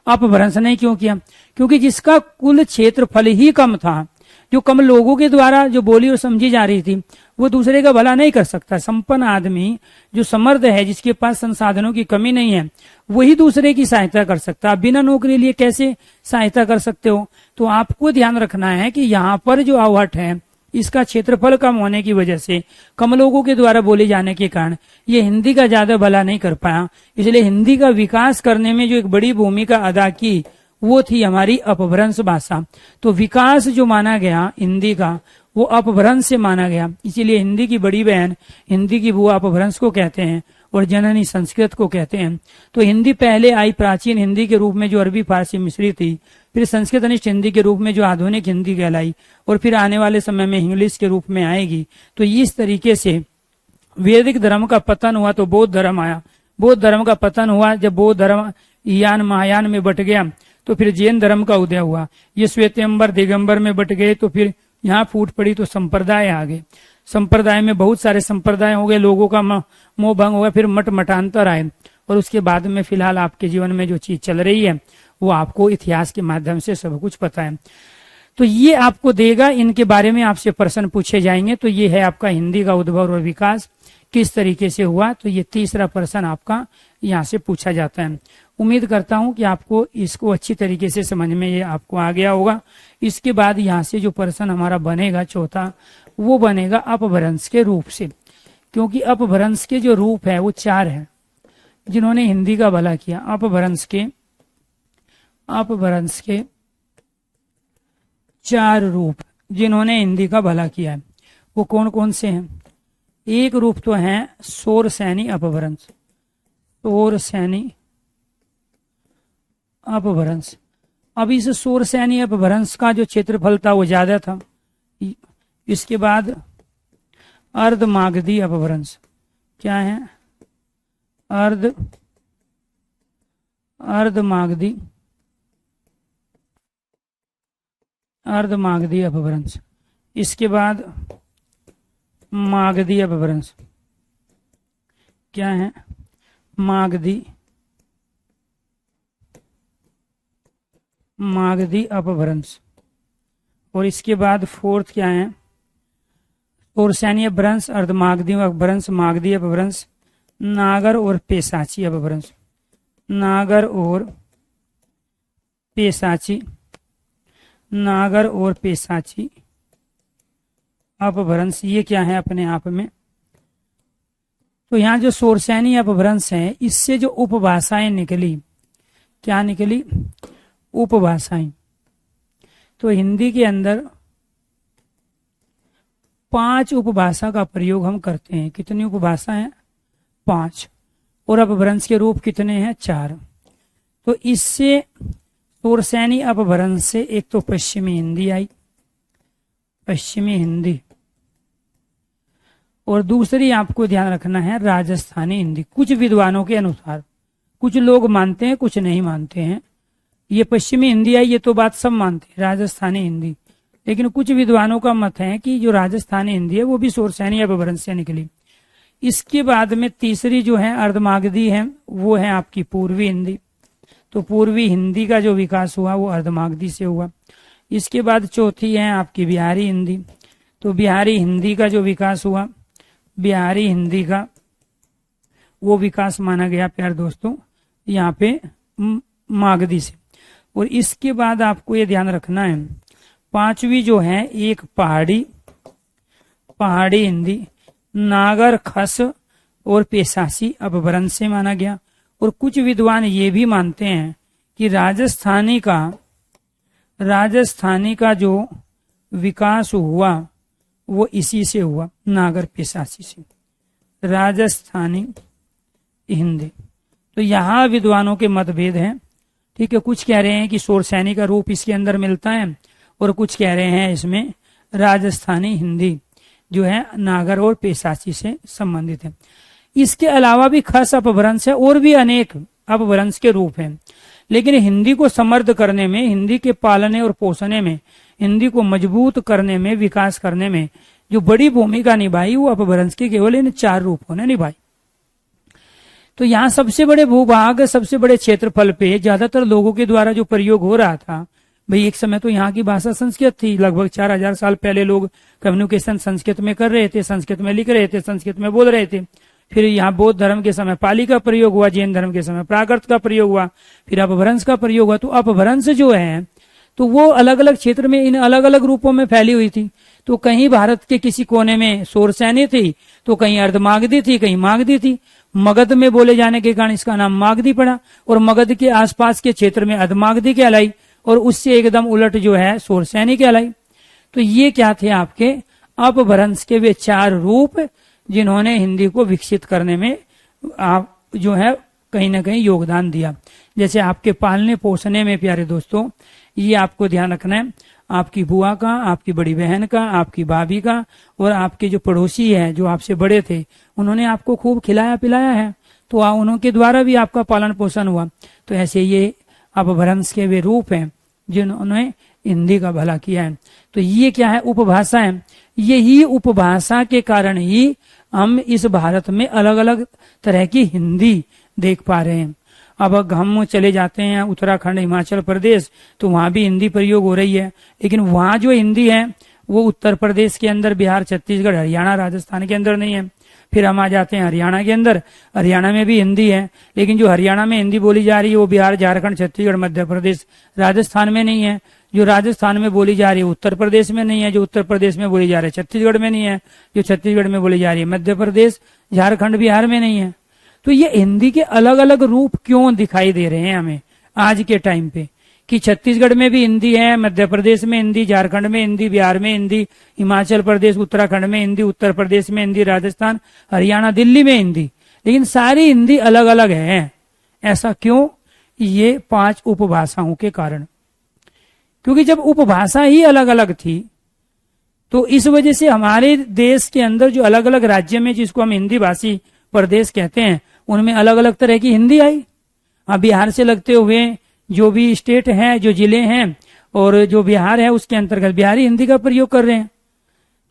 अपभ्रंश ने क्यों किया? क्योंकि जिसका कुल क्षेत्रफल ही कम था, जो कम लोगों के द्वारा जो बोली और समझी जा रही थी, वो दूसरे का भला नहीं कर सकता। संपन्न आदमी जो समर्थ है, जिसके पास संसाधनों की कमी नहीं है, वही दूसरे की सहायता कर सकता। बिना नौकरी लिए कैसे सहायता कर सकते हो? तो आपको ध्यान रखना है कि यहाँ पर जो अवहट है, इसका क्षेत्रफल कम होने की वजह से, कम लोगों के द्वारा बोले जाने के कारण ये हिंदी का ज्यादा भला नहीं कर पाया। इसलिए हिंदी का विकास करने में जो एक बड़ी भूमिका अदा की, वो थी हमारी अपभ्रंश भाषा। तो विकास जो माना गया हिंदी का, वो अपभ्रंश से माना गया। इसीलिए हिंदी की बड़ी बहन, हिंदी की बुआ अपभ्रंश को कहते हैं, और जननी संस्कृत को कहते हैं। तो हिंदी पहले आई प्राचीन हिंदी के रूप में, जो अरबी फारसी मिश्रित थी, फिर संस्कृत अनिष्ट हिंदी के रूप में, जो आधुनिक हिंदी कहलाई, और फिर आने वाले समय में इंग्लिश के रूप में आएगी। तो इस तरीके से वैदिक धर्म का पतन हुआ तो बौद्ध धर्म आया, बौद्ध धर्म का पतन हुआ जब बौद्ध धर्म ईयान महायान में बट गया, तो फिर जैन धर्म का उदय हुआ। ये श्वेतंबर दिगंबर में बट गए, तो फिर यहाँ फूट पड़ी, तो संप्रदाय आ गए। संप्रदाय में बहुत सारे संप्रदाय हो गए, लोगों का मोह भंग हो गया, फिर मठ मठांतर आए, और उसके बाद में फिलहाल आपके जीवन में जो चीज चल रही है, वो आपको इतिहास के माध्यम से सब कुछ पता है। तो ये आपको देगा, इनके बारे में आपसे प्रश्न पूछे जाएंगे। तो ये है आपका हिंदी का उद्भव और विकास किस तरीके से हुआ। तो ये तीसरा प्रश्न आपका यहाँ से पूछा जाता है। उम्मीद करता हूं कि आपको इसको अच्छी तरीके से समझ में ये आपको आ गया होगा। इसके बाद यहाँ से जो प्रश्न हमारा बनेगा चौथा, वो बनेगा अपभ्रंश के रूप से, क्योंकि अपभ्रंश के जो रूप है वो 4 है, जिन्होंने हिंदी का भला किया। अपभ्रंश के 4 रूप जिन्होंने हिंदी का भला किया है, वो कौन कौन से हैं? एक रूप तो है शौरसेनी अपभ्रंश, शौरसेनी अपभ्रंश। अब इस शौरसेनी अपभ्रंश का जो क्षेत्रफल था वो ज्यादा था। इसके बाद अर्धमागधी अपभ्रंश, क्या है? अर्धमागधी अपभ्रंश। इसके बाद मागधी अपभ्रंश, क्या है? मागधी अपभ्रंश। और इसके बाद फोर्थ क्या है? शौरसेनी अपभ्रंश, अर्धमागधी अपभ्रंश, मागधी अपभ्रंश, नागर और पेशाची अपभ्रंश। नागर और पेशाची अपभ्रंश, ये क्या है अपने आप में? तो यहाँ जो शौरसेनी अपभ्रंश है, इससे जो उपभाषाएं निकली, क्या निकली? उपभाषाएं। तो हिंदी के अंदर 5 उपभाषा का प्रयोग हम करते हैं। कितनी उपभाषा है? 5। और अपभ्रंश के रूप कितने हैं? 4। तो इससे शौरसेनी अपभ्रंश से एक तो पश्चिमी हिंदी आई, पश्चिमी हिंदी, और दूसरी आपको ध्यान रखना है राजस्थानी हिंदी। कुछ विद्वानों के अनुसार, कुछ लोग मानते हैं, कुछ नहीं मानते हैं, ये पश्चिमी हिंदी आई, ये तो बात सब मानते हैं, राजस्थानी हिंदी। लेकिन कुछ विद्वानों का मत है कि जो राजस्थानी हिंदी है वो भी शौरसेनी अपभ्रंश से निकली। इसके बाद में तीसरी जो है अर्धमागधी है, वो है आपकी पूर्वी हिंदी। तो पूर्वी हिंदी का जो विकास हुआ वो अर्धमागधी से हुआ। इसके बाद चौथी है आपकी बिहारी हिंदी। तो बिहारी हिंदी का जो विकास हुआ, बिहारी हिंदी का वो विकास माना गया प्यारे दोस्तों यहाँ पे मागधी से। और इसके बाद आपको ये ध्यान रखना है, पांचवी जो है एक पहाड़ी हिंदी, नागर, खस और पेशासी अपभ्रंश से माना गया। और कुछ विद्वान ये भी मानते हैं कि राजस्थानी का जो विकास हुआ वो इसी से हुआ, नागर पेशासी से, राजस्थानी हिंदी। तो यहाँ विद्वानों के मतभेद हैं, ठीक है। कुछ कह रहे हैं कि शोरसैनी का रूप इसके अंदर मिलता है और कुछ कह रहे हैं इसमें राजस्थानी हिंदी जो है नागर और पेशाची से संबंधित है। इसके अलावा भी खस अपभ्रंश है और भी अनेक अपभ्रंश के रूप हैं, लेकिन हिंदी को समृद्ध करने में, हिंदी के पालने और पोषणे में, हिंदी को मजबूत करने में, विकास करने में जो बड़ी भूमिका निभाई वो अपभ्रंश के केवल इन 4 रूपों ने निभाई। तो यहाँ सबसे बड़े भूभाग, सबसे बड़े क्षेत्रफल पे ज्यादातर लोगों के द्वारा जो प्रयोग हो रहा था, भाई एक समय तो यहाँ की भाषा संस्कृत थी, लगभग 4000 साल पहले लोग कम्युनिकेशन संस्कृत में कर रहे थे, संस्कृत में लिख रहे थे, संस्कृत में बोल रहे थे। फिर यहाँ बौद्ध धर्म के समय पाली का प्रयोग हुआ, जैन धर्म के समय प्राकृत का प्रयोग हुआ, फिर अपभ्रंश का प्रयोग हुआ। तो अपभ्रंश जो है तो वो अलग अलग क्षेत्र में इन अलग अलग रूपों में फैली हुई थी। तो कहीं भारत के किसी कोने में शोरसैनी थी, तो कहीं अर्धमागधी थी, कहीं मागधी थी। मगध में बोले जाने के कारण इसका नाम मागधी पड़ा, और मगध के आसपास के क्षेत्र में अधमागधी कहलाई, और उससे एकदम उलट जो है शोरसैनी कहलाई। तो ये क्या थे आपके अपभ्रंश के वे 4 रूप जिन्होंने हिंदी को विकसित करने में आप जो है कहीं ना कहीं योगदान दिया। जैसे आपके पालने पोषणे में प्यारे दोस्तों, ये आपको ध्यान रखना है, आपकी बुआ का, आपकी बड़ी बहन का, आपकी भाभी का, और आपके जो पड़ोसी है जो आपसे बड़े थे, उन्होंने आपको खूब खिलाया पिलाया है, तो उनके द्वारा भी आपका पालन पोषण हुआ। तो ऐसे ये अपभ्रंश के वे रूप हैं जिन्होंने हिंदी का भला किया है। तो ये क्या है, उपभाषा है। यही उपभाषा के कारण ही हम इस भारत में अलग अलग तरह की हिंदी देख पा रहे हैं। अब हम चले जाते हैं उत्तराखंड, हिमाचल प्रदेश, तो वहां भी हिंदी प्रयोग हो रही है, लेकिन वहां जो हिंदी है वो उत्तर प्रदेश के अंदर, बिहार, छत्तीसगढ़, हरियाणा, राजस्थान के अंदर नहीं है। फिर हम आ जाते हैं हरियाणा के अंदर, हरियाणा में भी हिंदी है, लेकिन जो हरियाणा में हिंदी बोली जा रही है वो बिहार, झारखंड, छत्तीसगढ़, मध्य प्रदेश, राजस्थान में नहीं है। जो राजस्थान में बोली जा रही है उत्तर प्रदेश में नहीं है, जो उत्तर प्रदेश में बोली जा रही है छत्तीसगढ़ में नहीं है, जो छत्तीसगढ़ में बोली जा रही है मध्य प्रदेश, झारखंड, बिहार में नहीं है। तो ये हिंदी के अलग अलग रूप क्यों दिखाई दे रहे हैं हमें आज के टाइम पे, कि छत्तीसगढ़ में भी हिंदी है, मध्य प्रदेश में हिंदी, झारखंड में हिंदी, बिहार में हिंदी, हिमाचल प्रदेश, उत्तराखंड में हिंदी, उत्तर प्रदेश में हिंदी, राजस्थान, हरियाणा, दिल्ली में हिंदी, लेकिन सारी हिंदी अलग अलग है। ऐसा क्यों? ये 5 उपभाषाओं के कारण। क्योंकि जब उपभाषा ही अलग अलग थी तो इस वजह से हमारे देश के अंदर जो अलग अलग राज्य में, जिसको हम हिंदी भाषी प्रदेश कहते हैं, उनमें अलग अलग तरह की हिंदी आई। अब बिहार से लगते हुए जो भी स्टेट हैं, जो जिले हैं, और जो बिहार है उसके अंतर्गत बिहारी हिंदी का प्रयोग कर रहे हैं।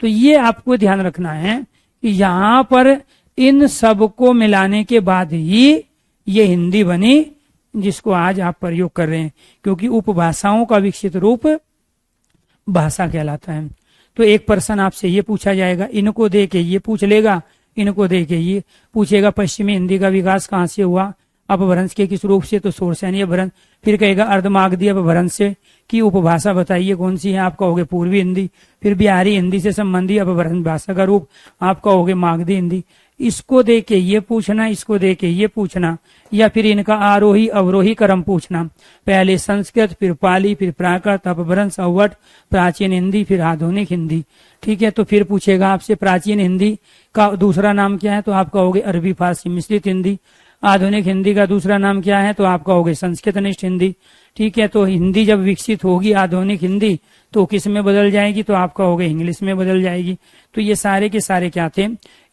तो ये आपको ध्यान रखना है कि यहाँ पर इन सब को मिलाने के बाद ही ये हिंदी बनी जिसको आज आप प्रयोग कर रहे हैं, क्योंकि उपभाषाओं का विकसित रूप भाषा कहलाता है। तो एक प्रश्न आपसे ये पूछा जाएगा, इनको दे के ये पूछ लेगा, इनको दे के ये पूछेगा पश्चिमी हिंदी का विकास कहाँ से हुआ, अपभ्रंश के किस रूप से, तो शोरसैनी अपभ्रंश। फिर कहेगा अर्धमागधी अपभ्रंश से की उपभाषा बताइए कौन सी है, आप कहोगे पूर्वी हिंदी। फिर बिहारी हिंदी से संबंधित अपभ्रंश भाषा का रूप, आप कहोगे मागधी हिंदी। इसको दे के ये पूछना, इसको दे के ये पूछना, या फिर इनका आरोही अवरोही क्रम पूछना, पहले संस्कृत, फिर पाली, फिर प्राकृत, अपभ्रंश, अवट, प्राचीन हिंदी, फिर आधुनिक हिंदी। ठीक है, तो फिर पूछेगा आपसे प्राचीन हिंदी का दूसरा नाम क्या है, तो आप कहोगे अरबी फारसी मिश्रित हिंदी। आधुनिक हिंदी का दूसरा नाम क्या है, तो आप कहोगे संस्कृतनिष्ठ हिंदी। ठीक है, तो हिंदी जब विकसित होगी आधुनिक हिंदी तो किस में बदल जाएगी, तो आप कहोगे इंग्लिश में बदल जाएगी। तो ये सारे के सारे क्या थे,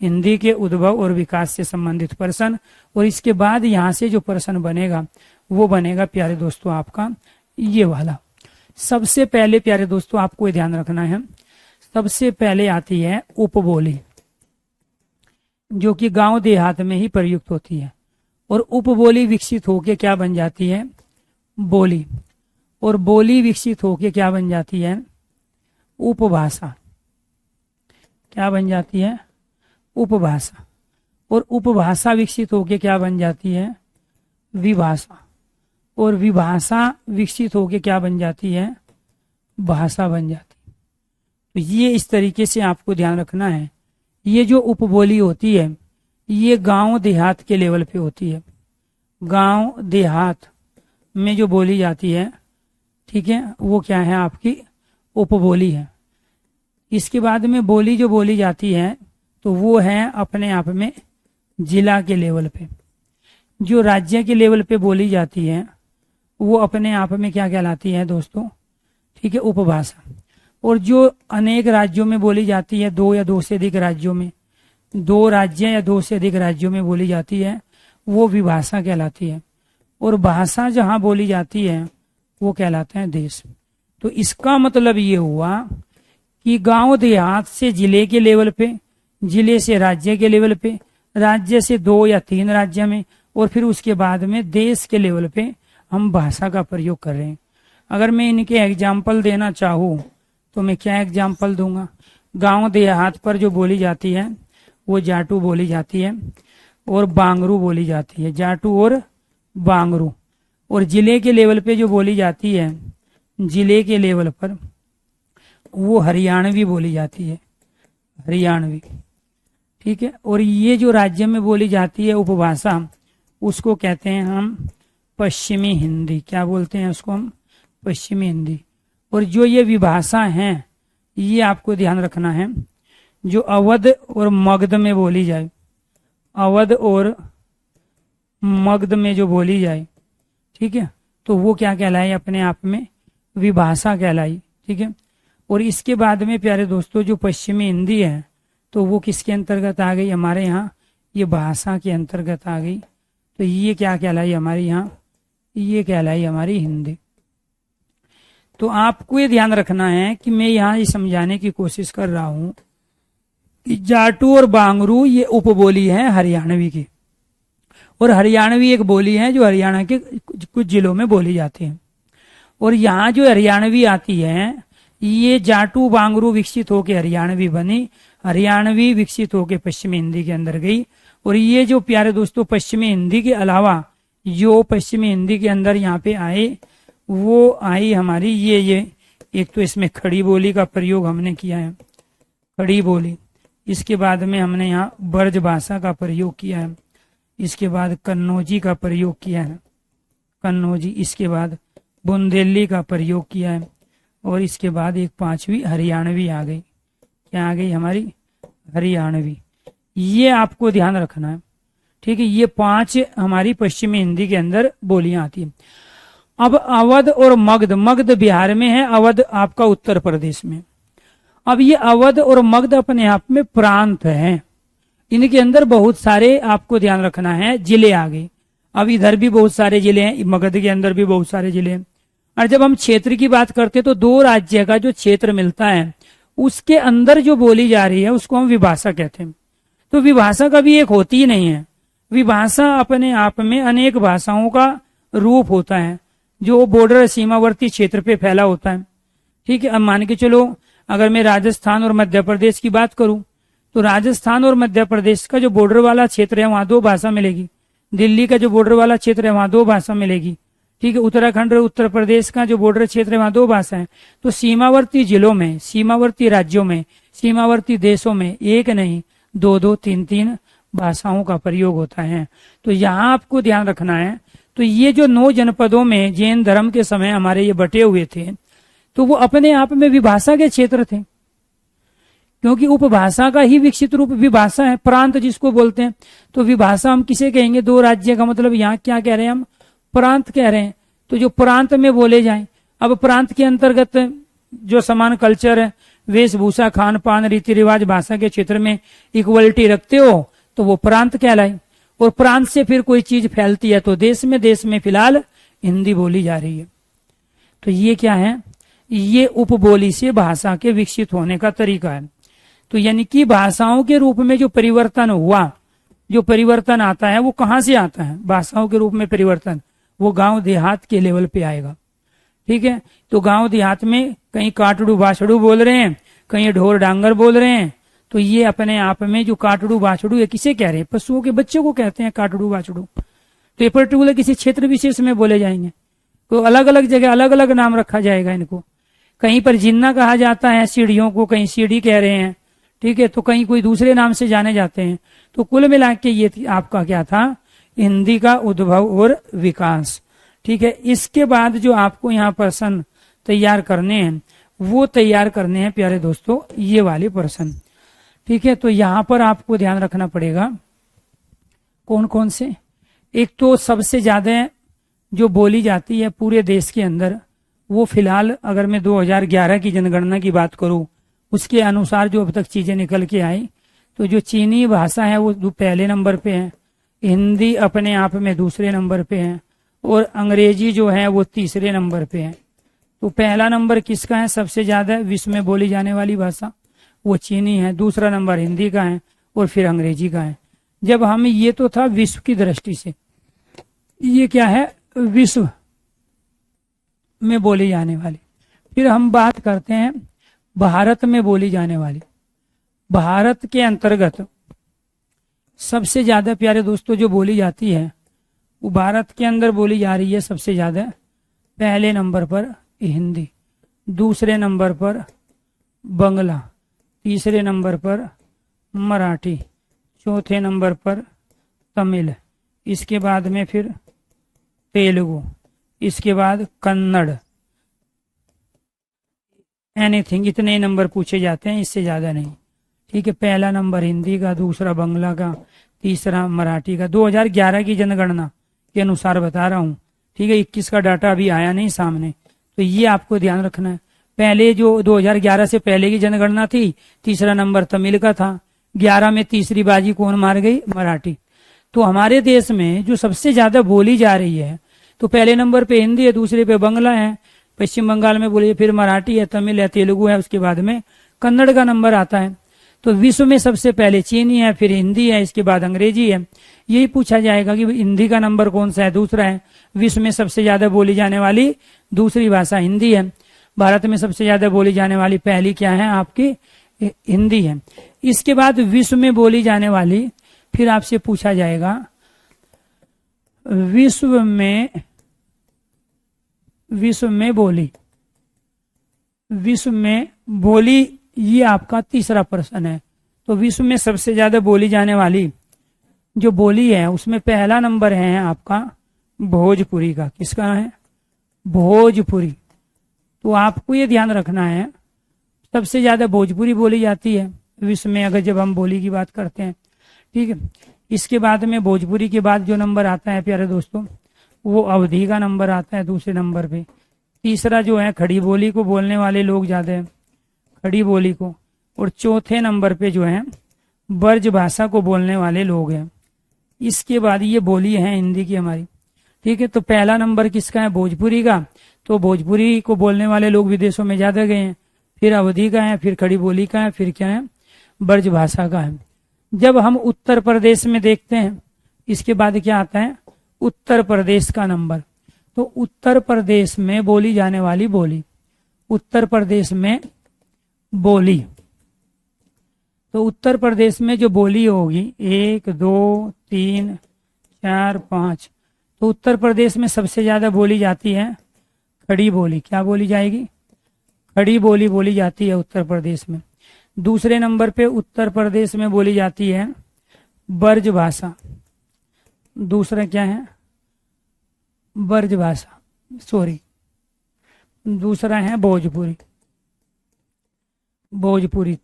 हिंदी के उद्भव और विकास से संबंधित प्रश्न। और इसके बाद यहाँ से जो प्रश्न बनेगा वो बनेगा प्यारे दोस्तों आपका ये वाला। सबसे पहले प्यारे दोस्तों आपको ध्यान रखना है, सबसे पहले आती है उपबोली, जो कि गांव देहात में ही प्रयुक्त होती है। और उपबोली विकसित होके क्या बन जाती है, बोली, और बोली विकसित होके क्या बन जाती है? उपभाषा। क्या बन जाती है? उपभाषा। और उपभाषा विकसित होके क्या बन जाती है? विभाषा। और विभाषा विकसित होके क्या बन जाती है? भाषा बन जाती है। तो ये इस तरीके से आपको ध्यान रखना है। ये जो उपबोली होती है ये गांव देहात के लेवल पे होती है। गांव देहात में जो बोली जाती है, ठीक है, वो क्या है? आपकी उपबोली है। इसके बाद में बोली जो बोली जाती है तो वो है अपने आप में जिला के लेवल पे। जो राज्य के लेवल पे बोली जाती है वो अपने आप में क्या कहलाती है दोस्तों? ठीक है, उपभाषा। और जो अनेक राज्यों में बोली जाती है, 2 या 2 से अधिक राज्यों में, 2 राज्य या 2 से अधिक राज्यों में बोली जाती है, वो विभाषा कहलाती है। और भाषा जहां बोली जाती है वो कहलाते हैं देश। तो इसका मतलब ये हुआ कि गांव देहात से जिले के लेवल पे, जिले से राज्य के लेवल पे, राज्य से 2 या 3 राज्य में, और फिर उसके बाद में देश के लेवल पे हम भाषा का प्रयोग कर रहे हैं। अगर मैं इनके एग्जाम्पल देना चाहूँ तो मैं क्या एग्जाम्पल दूंगा? गांव देहात पर जो बोली जाती है वो जाटू बोली जाती है और बांगरू बोली जाती है, जाटू और बांगरू। और जिले के लेवल पे जो बोली जाती है, जिले के लेवल पर वो हरियाणवी बोली जाती है, हरियाणवी। ठीक है। और ये जो राज्य में बोली जाती है उपभाषा, उसको कहते हैं हम पश्चिमी हिंदी। क्या बोलते हैं उसको हम? पश्चिमी हिंदी। और जो ये विभाषा हैं ये आपको ध्यान रखना है, जो अवध और मगध में बोली जाए, अवध और मगध में जो बोली जाए, ठीक है, तो वो क्या कहलाई? अपने आप में विभाषा कहलाई। ठीक है। और इसके बाद में प्यारे दोस्तों जो पश्चिमी हिंदी है तो वो किसके अंतर्गत आ गई? हमारे यहाँ ये भाषा के अंतर्गत आ गई। तो ये क्या कहलाई हमारे यहाँ? ये कहलाई हमारी हिंदी। तो आपको ये ध्यान रखना है कि मैं यहाँ ये समझाने की कोशिश कर रहा हूँ कि जाटू और बांगरू ये उपबोली है हरियाणवी की, और हरियाणवी एक बोली है जो हरियाणा के कुछ जिलों में बोली जाती है। और यहाँ जो हरियाणवी आती है ये जाटू बांगरू विकसित होकर हरियाणवी बनी, हरियाणवी विकसित होकर पश्चिमी हिंदी के अंदर गई। और ये जो प्यारे दोस्तों पश्चिमी हिंदी के अलावा जो पश्चिमी हिंदी के अंदर यहाँ पे आए वो आई हमारी ये एक तो इसमें खड़ी बोली का प्रयोग हमने किया है, खड़ी बोली। इसके बाद में हमने यहाँ ब्रज भाषा का प्रयोग किया है। इसके बाद कन्नौजी का प्रयोग किया है, कन्नौजी। इसके बाद बुंदेली का प्रयोग किया है। और इसके बाद एक 5वीं हरियाणवी आ गई। क्या आ गई? हमारी हरियाणवी। ये आपको ध्यान रखना है। ठीक है। ये 5 हमारी पश्चिमी हिंदी के अंदर बोलियां आती है। अब अवध और मगध, मगध बिहार में है, अवध आपका उत्तर प्रदेश में। अब ये अवध और मगध अपने आप में प्रांत हैं। इनके अंदर बहुत सारे आपको ध्यान रखना है जिले आ गए। अब इधर भी बहुत सारे जिले हैं, मगध के अंदर भी बहुत सारे जिले हैं। और जब हम क्षेत्र की बात करते हैं तो 2 राज्य का जो क्षेत्र मिलता है उसके अंदर जो बोली जा रही है उसको हम विभाषा कहते हैं। तो विभाषा कभी एक होती ही नहीं है। विभाषा अपने आप में अनेक भाषाओं का रूप होता है जो बॉर्डर सीमावर्ती क्षेत्र पे फैला होता है। ठीक है। अब मान के चलो अगर मैं राजस्थान और मध्य प्रदेश की बात करूं तो राजस्थान और मध्य प्रदेश का जो बॉर्डर वाला क्षेत्र है वहां 2 भाषा मिलेगी। दिल्ली का जो बॉर्डर वाला क्षेत्र है वहां 2 भाषा मिलेगी। ठीक है। उत्तराखंड और उत्तर प्रदेश का जो बॉर्डर क्षेत्र है वहां 2 भाषा है। तो सीमावर्ती जिलों में, सीमावर्ती राज्यों में, सीमावर्ती देशों में 1 नहीं 2-2, 3-3 भाषाओं का प्रयोग होता है। तो यहाँ आपको ध्यान रखना है। तो ये जो 9 जनपदों में जैन धर्म के समय हमारे ये बटे हुए थे तो वो अपने आप में विभाषा के क्षेत्र थे, क्योंकि उपभाषा का ही विकसित रूप विभाषा है, प्रांत जिसको बोलते हैं। तो विभाषा हम किसे कहेंगे? 2 राज्य का मतलब यहाँ क्या कह रहे हैं हम? प्रांत कह रहे हैं। तो जो प्रांत में बोले जाएं, अब प्रांत के अंतर्गत जो समान कल्चर है, वेशभूषा, खान पान, रीति रिवाज, भाषा के क्षेत्र में इक्वलिटी रखते हो तो वो प्रांत कहलाए। और प्रांत से फिर कोई चीज फैलती है तो देश में फिलहाल हिंदी बोली जा रही है। तो ये क्या है? ये उपबोली से भाषा के विकसित होने का तरीका है। तो यानी कि भाषाओं के रूप में जो परिवर्तन हुआ, जो परिवर्तन आता है वो कहाँ से आता है? भाषाओं के रूप में परिवर्तन वो गांव देहात के लेवल पे आएगा। ठीक है, तो गांव देहात में कहीं काटड़ू बाछड़ू बोल रहे हैं, कहीं ढोर डांगर बोल रहे हैं, तो ये अपने आप में जो काटड़ू बाछड़ू है किसे कह रहे हैं? पशुओं के बच्चों को कहते हैं काटड़ू बाछड़ू। तो ये पर्टिकुलर किसी क्षेत्र विशेष में बोले जाएंगे, तो अलग अलग जगह अलग अलग नाम रखा जाएगा इनको। कहीं पर जिन्ना कहा जाता है सीढ़ियों को, कहीं सीढ़ी कह रहे हैं, ठीक है, तो कहीं कोई दूसरे नाम से जाने जाते हैं। तो कुल मिला के ये आपका क्या था? हिंदी का उद्भव और विकास। ठीक है, इसके बाद जो आपको यहाँ प्रश्न तैयार करने हैं वो तैयार करने हैं प्यारे दोस्तों ये वाले प्रश्न। ठीक है, तो यहाँ पर आपको ध्यान रखना पड़ेगा कौन कौन से। एक तो सबसे ज्यादा जो बोली जाती है पूरे देश के अंदर, वो फिलहाल अगर मैं 2011 की जनगणना की बात करूं उसके अनुसार जो अब तक चीजें निकल के आई, तो जो चीनी भाषा है वो पहले नंबर पे है, हिंदी अपने आप में दूसरे नंबर पे है, और अंग्रेजी जो है वो तीसरे नंबर पे है। तो पहला नंबर किसका है सबसे ज्यादा विश्व में बोली जाने वाली भाषा? वो चीनी है। दूसरा नंबर हिंदी का है और फिर अंग्रेजी का है। जब हम ये तो था विश्व की दृष्टि से, ये क्या है? विश्व में बोली जाने वाली। फिर हम बात करते हैं भारत में बोली जाने वाली। भारत के अंतर्गत सबसे ज्यादा प्यारे दोस्तों जो बोली जाती है वो भारत के अंदर बोली जा रही है सबसे ज्यादा। पहले नंबर पर हिंदी, दूसरे नंबर पर बंगला, तीसरे नंबर पर मराठी, चौथे नंबर पर तमिल, इसके बाद में फिर तेलुगु, इसके बाद कन्नड़, एनीथिंग। इतने नंबर पूछे जाते हैं, इससे ज्यादा नहीं। ठीक है, पहला नंबर हिंदी का, दूसरा बंगला का, तीसरा मराठी का। 2011 की जनगणना के अनुसार बता रहा हूँ। ठीक है, 21 का डाटा अभी आया नहीं सामने, तो ये आपको ध्यान रखना है। पहले जो 2011 से पहले की जनगणना थी, तीसरा नंबर तमिल का था। 11 में तीसरी बाजी कौन मार गई? मराठी। तो हमारे देश में जो सबसे ज्यादा बोली जा रही है, तो पहले नंबर पे हिंदी है, दूसरे पे बंगला है, पश्चिम बंगाल में बोलिए, फिर मराठी है, तमिल है, तेलुगु है, उसके बाद में कन्नड़ का नंबर आता है। तो विश्व में सबसे पहले चीनी है, फिर हिंदी है, इसके बाद अंग्रेजी है। यही पूछा जाएगा कि हिंदी का नंबर कौन सा है? दूसरा है। विश्व में सबसे ज्यादा बोली जाने वाली दूसरी भाषा हिंदी है। भारत में सबसे ज्यादा बोली जाने वाली पहली क्या है? आपकी हिंदी है। इसके बाद विश्व में बोली जाने वाली, फिर आपसे पूछा जाएगा विश्व में बोली, ये आपका तीसरा प्रश्न है। तो विश्व में सबसे ज्यादा बोली जाने वाली जो बोली है उसमें पहला नंबर है आपका भोजपुरी का। किसका है? भोजपुरी। तो आपको ये ध्यान रखना है सबसे ज्यादा भोजपुरी बोली जाती है विश्व में, अगर जब हम बोली की बात करते हैं। ठीक है, इसके बाद में भोजपुरी के बाद जो नंबर आता है प्यारे दोस्तों वो अवधी का नंबर आता है दूसरे नंबर पे। तीसरा जो है खड़ी बोली को बोलने वाले लोग ज्यादा है, खड़ी बोली को। और चौथे नंबर पे जो है ब्रज भाषा को बोलने वाले लोग हैं। इसके बाद ये बोली है हिंदी की हमारी। ठीक है, तो पहला नंबर किसका है? भोजपुरी का। तो भोजपुरी को बोलने वाले लोग विदेशों में ज्यादा गए हैं। फिर अवधी का है, फिर खड़ी बोली का है, फिर क्या है? ब्रज भाषा का है। जब हम उत्तर प्रदेश में देखते हैं, इसके बाद क्या आता है? उत्तर प्रदेश का नंबर। तो उत्तर प्रदेश में बोली जाने वाली बोली, उत्तर प्रदेश में बोली, तो उत्तर प्रदेश में जो बोली होगी 1 2 3 4 5, तो उत्तर प्रदेश में सबसे ज्यादा बोली जाती है खड़ी बोली। क्या बोली जाएगी? खड़ी बोली बोली जाती है उत्तर प्रदेश में। दूसरे नंबर पे उत्तर प्रदेश में बोली जाती है ब्रज भाषा। दूसरा क्या है? ब्रज भाषा, सॉरी, दूसरा है भोजपुरी।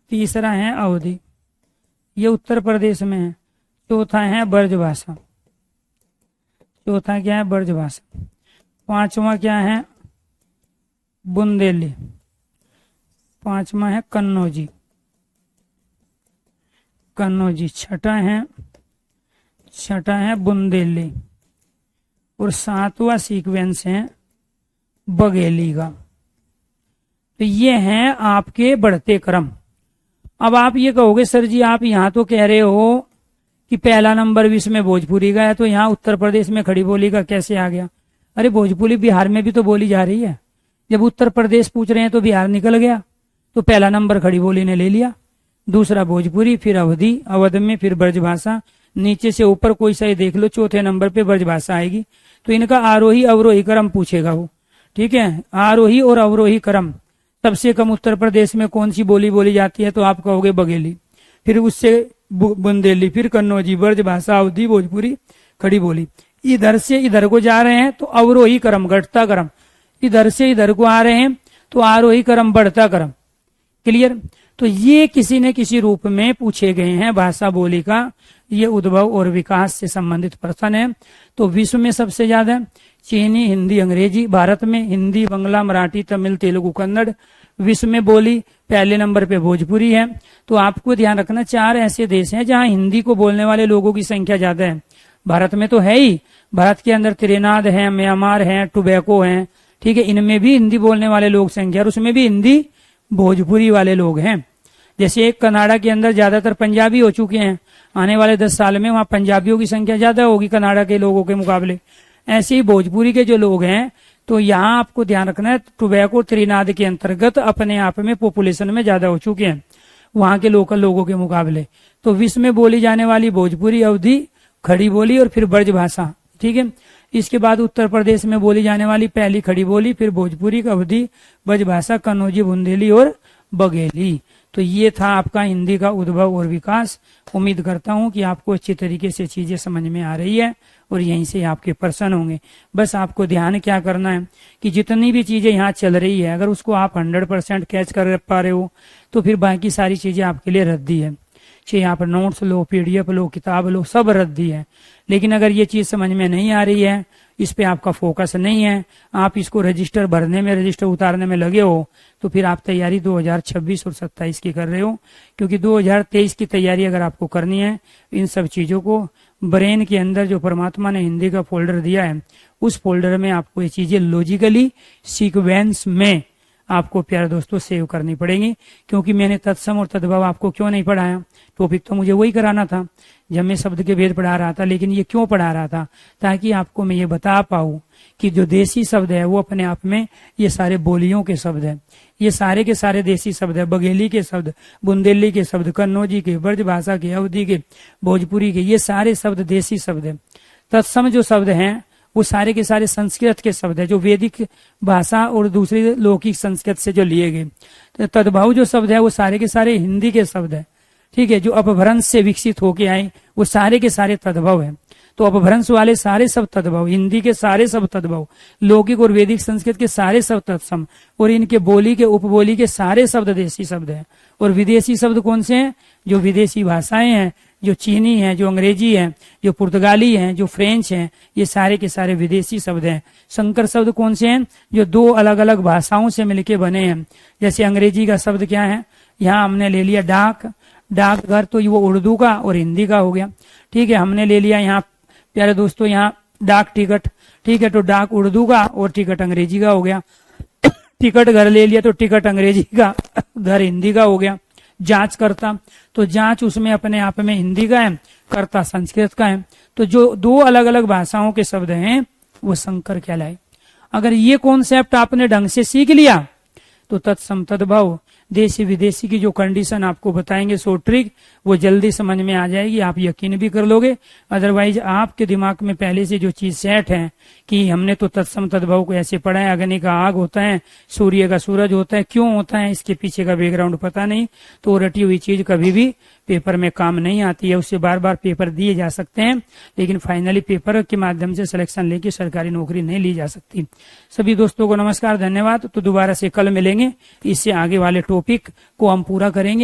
तीसरा है अवधी, ये उत्तर प्रदेश में है। चौथा है ब्रज भाषा। चौथा क्या है? ब्रज भाषा। पांचवा क्या है? बुंदेली। पांचवा है कन्नौजी। छठा है बुंदेली। और सातवां सीक्वेंस है बघेली का। तो ये हैं आपके बढ़ते क्रम। अब आप ये कहोगे सर जी आप यहाँ तो कह रहे हो कि पहला नंबर विश्व में भोजपुरी का है, तो यहाँ उत्तर प्रदेश में खड़ी बोली का कैसे आ गया? अरे भोजपुरी बिहार में भी तो बोली जा रही है। जब उत्तर प्रदेश पूछ रहे हैं तो बिहार निकल गया, तो पहला नंबर खड़ी बोली ने ले लिया, दूसरा भोजपुरी, फिर अवधी, अवध में फिर ब्रजभाषा, नीचे से ऊपर कोई सही देख लो, चौथे नंबर पे ब्रजभाषा आएगी। तो इनका आरोही अवरोही क्रम पूछेगा वो, ठीक है, आरोही और अवरोही क्रम। सबसे कम उत्तर प्रदेश में कौन सी बोली बोली जाती है, तो आप कहोगे बघेली, फिर उससे बुंदेली, फिर कन्नौजी, ब्रजभाषा, अवधी, भोजपुरी, खड़ी बोली। इधर से इधर को जा रहे हैं तो अवरोही क्रम, घटता क्रम, इधर से इधर को आ रहे हैं तो आरोही क्रम, बढ़ता क्रम। क्लियर। तो ये किसी न किसी रूप में पूछे गए हैं भाषा बोली का, ये उद्भव और विकास से संबंधित प्रश्न है। तो विश्व में सबसे ज्यादा चीनी, हिंदी, अंग्रेजी, भारत में हिंदी, बांग्ला, मराठी, तमिल, तेलुगु, कन्नड़। विश्व में बोली पहले नंबर पे भोजपुरी है। तो आपको ध्यान रखना, 4 ऐसे देश हैं जहां हिंदी को बोलने वाले लोगों की संख्या ज्यादा है। भारत में तो है ही, भारत के अंदर त्रिनाद है, म्यांमार है, टोबैको है, ठीक है, इनमें भी हिंदी बोलने वाले लोग संख्या, और उसमें भी हिंदी भोजपुरी वाले लोग हैं। जैसे कनाडा के अंदर ज्यादातर पंजाबी हो चुके हैं, आने वाले 10 साल में वहां पंजाबियों की संख्या ज्यादा होगी कनाडा के लोगों के मुकाबले। ऐसे ही भोजपुरी के जो लोग हैं, तो यहाँ आपको ध्यान रखना है, टोबैको त्रिनाद के अंतर्गत अपने आप में पॉपुलेशन में ज्यादा हो चुके हैं वहां के लोकल लोगों के मुकाबले। तो विश्व में बोली जाने वाली भोजपुरी, अवधी, खड़ी बोली और फिर ब्रजभाषा, ठीक है। इसके बाद उत्तर प्रदेश में बोली जाने वाली पहली खड़ी बोली, फिर भोजपुरी, अवधी, ब्रजभाषा, कन्नौजी, बुंदेली और बघेली। तो ये था आपका हिंदी का उद्भव और विकास। उम्मीद करता हूं कि आपको अच्छी तरीके से चीजें समझ में आ रही है और यहीं से आपके प्रश्न होंगे। बस आपको ध्यान क्या करना है कि जितनी भी चीजें यहाँ चल रही है, अगर उसको आप 100% कैच कर पा रहे हो तो फिर बाकी सारी चीजें आपके लिए रद्दी है। चाहे आप नोट्स लो, पीडीएफ लो, किताब लो, सब रद्दी है। लेकिन अगर ये चीज समझ में नहीं आ रही है, इस पे आपका फोकस नहीं है, आप इसको रजिस्टर भरने में, रजिस्टर उतारने में लगे हो, तो फिर आप तैयारी 2026 और 27 की कर रहे हो। क्योंकि 2023 की तैयारी अगर आपको करनी है, इन सब चीजों को ब्रेन के अंदर जो परमात्मा ने हिंदी का फोल्डर दिया है, उस फोल्डर में आपको ये चीजें लॉजिकली सीक्वेंस में आपको प्यारे दोस्तों सेव करनी पड़ेगी। क्योंकि मैंने तत्सम और तद्भव आपको क्यों नहीं पढ़ाया, टॉपिक तो मुझे वही कराना था जब मैं शब्द के भेद पढ़ा रहा था, लेकिन ये क्यों पढ़ा रहा था, ताकि आपको मैं ये बता पाऊं कि जो देसी शब्द है वो अपने आप में ये सारे बोलियों के शब्द है, ये सारे के सारे देसी शब्द है, बघेली के शब्द, बुंदेली के शब्द, कन्नौजी के, ब्रजभाषा के, अवधी के, भोजपुरी के, ये सारे शब्द देसी शब्द है। तत्सम जो शब्द हैं वो सारे के सारे संस्कृत के शब्द है, जो वैदिक भाषा और दूसरी लौकिक संस्कृत से जो लिए गए। तद्भव जो शब्द है वो सारे के सारे हिंदी के शब्द है, ठीक है, जो अपभ्रंश से विकसित होके आए वो सारे के सारे तद्भव है। तो अपभ्रंश वाले सारे सब तद्भव, हिंदी के सारे सब तद्भव, लौकिक और वैदिक संस्कृत के सारे सब तत्सम, और इनके बोली के उपबोली के सारे शब्द देसी शब्द हैं। और विदेशी शब्द कौन से हैं, जो विदेशी भाषाएं हैं, जो चीनी है, जो अंग्रेजी है, जो पुर्तगाली है, जो फ्रेंच है, ये सारे के सारे विदेशी शब्द हैं। संकर शब्द कौन से हैं, जो 2 अलग अलग भाषाओं से मिलके बने हैं। जैसे अंग्रेजी का शब्द क्या है, यहाँ हमने ले लिया डाक, डाकघर, तो वो उर्दू का और हिंदी का हो गया, ठीक है। हमने ले लिया यहाँ प्यारे दोस्तों यहाँ डाक टिकट, ठीक है, तो डाक उर्दू का और टिकट अंग्रेजी का हो गया। टिकट घर ले लिया तो टिकट अंग्रेजी का, घर हिंदी का हो गया। जांच करता, तो जांच उसमें अपने आप में हिंदी का है, करता संस्कृत का है। तो जो 2 अलग अलग भाषाओं के शब्द हैं वो संकर कहलाए। अगर ये कॉन्सेप्ट आपने ढंग से सीख लिया तो तत्सम तद्भव देशी विदेशी की जो कंडीशन आपको बताएंगे, सो ट्रिक, वो जल्दी समझ में आ जाएगी, आप यकीन भी कर लोगे। अदरवाइज आपके दिमाग में पहले से जो चीज सेट है कि हमने तो तत्सम तद्भव को ऐसे पढ़ा है, अग्नि का आग होता है, सूर्य का सूरज होता है, क्यों होता है इसके पीछे का बैकग्राउंड पता नहीं, तो रटी हुई चीज कभी भी पेपर में काम नहीं आती है। उससे बार बार पेपर दिए जा सकते हैं, लेकिन फाइनली पेपर के माध्यम से सिलेक्शन लेके सरकारी नौकरी नहीं ली जा सकती। सभी दोस्तों को नमस्कार, धन्यवाद। तो दोबारा से कल मिलेंगे, इससे आगे वाले टॉपिक को हम पूरा करेंगे।